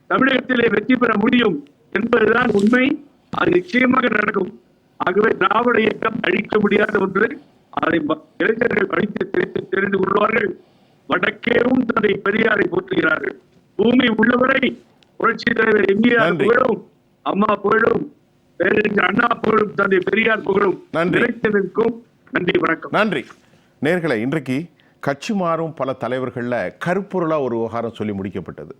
தமிழகத்திலே வெற்றி பெற முடியும் என்பதுதான் உண்மை. அது நிச்சயமாக நடக்கும். ஆகவே திராவிட இயக்கம் அழிக்க முடியாத ஒன்று. அதை இளைஞர்கள் படித்து தெரிந்து கொள்வார்கள். வடக்கேவும் தந்தை பெரியாரை போற்றுகிறார்கள். பூமி உள்ளவரை புரட்சி தலைவர் எம்ஜிஆர் புகழும், அம்மா புகழும், பேரறிஞர் அண்ணா புகழும், தந்தை பெரியார் புகழும் நிலைத்திருக்கும். நன்றி, வணக்கம். நன்றி நேயர்களே. இன்றைக்கு கட்சி மாறும் பல தலைவர்களில் கருப்பொருளாக ஒரு விவகாரம் சொல்லி முடிக்கப்பட்டது.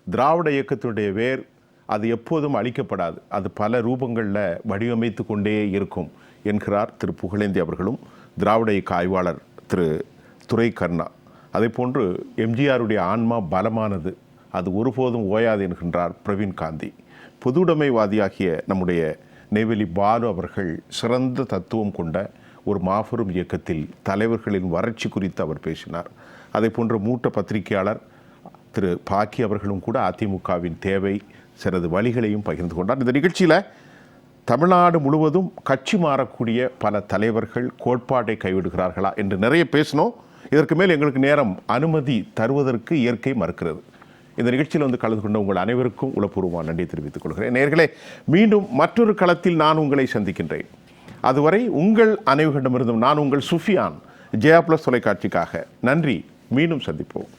திராவிட இயக்கத்தினுடைய வேர் அது எப்போதும் அழிக்கப்படாது, அது பல ரூபங்களில் வடிவமைத்து கொண்டே இருக்கும் என்கிறார் திரு புகழேந்தி அவர்களும் திராவிட இயக்க ஆய்வாளர் திரு துரை கருணா. அதே போன்று எம்ஜிஆருடைய ஆன்மா பலமானது, அது ஒருபோதும் ஓயாது என்கின்றார் பிரவீன் காந்தி. பொதுவுடைமைவாதியாகிய நம்முடைய நெய்வேலி பாலு அவர்கள் சிறந்த தத்துவம் கொண்ட ஒரு மாபெரும் இயக்கத்தில் தலைவர்களின் வறட்சி குறித்து அவர் பேசினார். அதே போன்ற மூத்த பத்திரிகையாளர் திரு பாக்கி அவர்களும் கூட அதிமுகவின் தேவை சிலது வழிகளையும் பகிர்ந்து கொண்டார். இந்த நிகழ்ச்சியில் தமிழ்நாடு முழுவதும் கட்சி மாறக்கூடிய பல தலைவர்கள் கோட்பாட்டை கைவிடுகிறார்களா என்று நிறைய பேசினோம். இதற்கு மேல் எங்களுக்கு நேரம் அனுமதி தருவதற்கு இயற்கை மறுக்கிறது. இந்த நிகழ்ச்சியில் வந்து கலந்து கொண்ட உங்கள் அனைவருக்கும் உளப்பூர்வமான நன்றி தெரிவித்துக் கொள்கிறேன். நேயர்களே, மீண்டும் மற்றொரு களத்தில் நான் உங்களை சந்திக்கின்றேன். அதுவரை உங்கள் அனைவரிடமிருந்தும் நான் உங்கள் சுஃபியான், ஜெயா பிளஸ் தொலைக்காட்சிக்காக நன்றி. மீண்டும் சந்திப்போம்.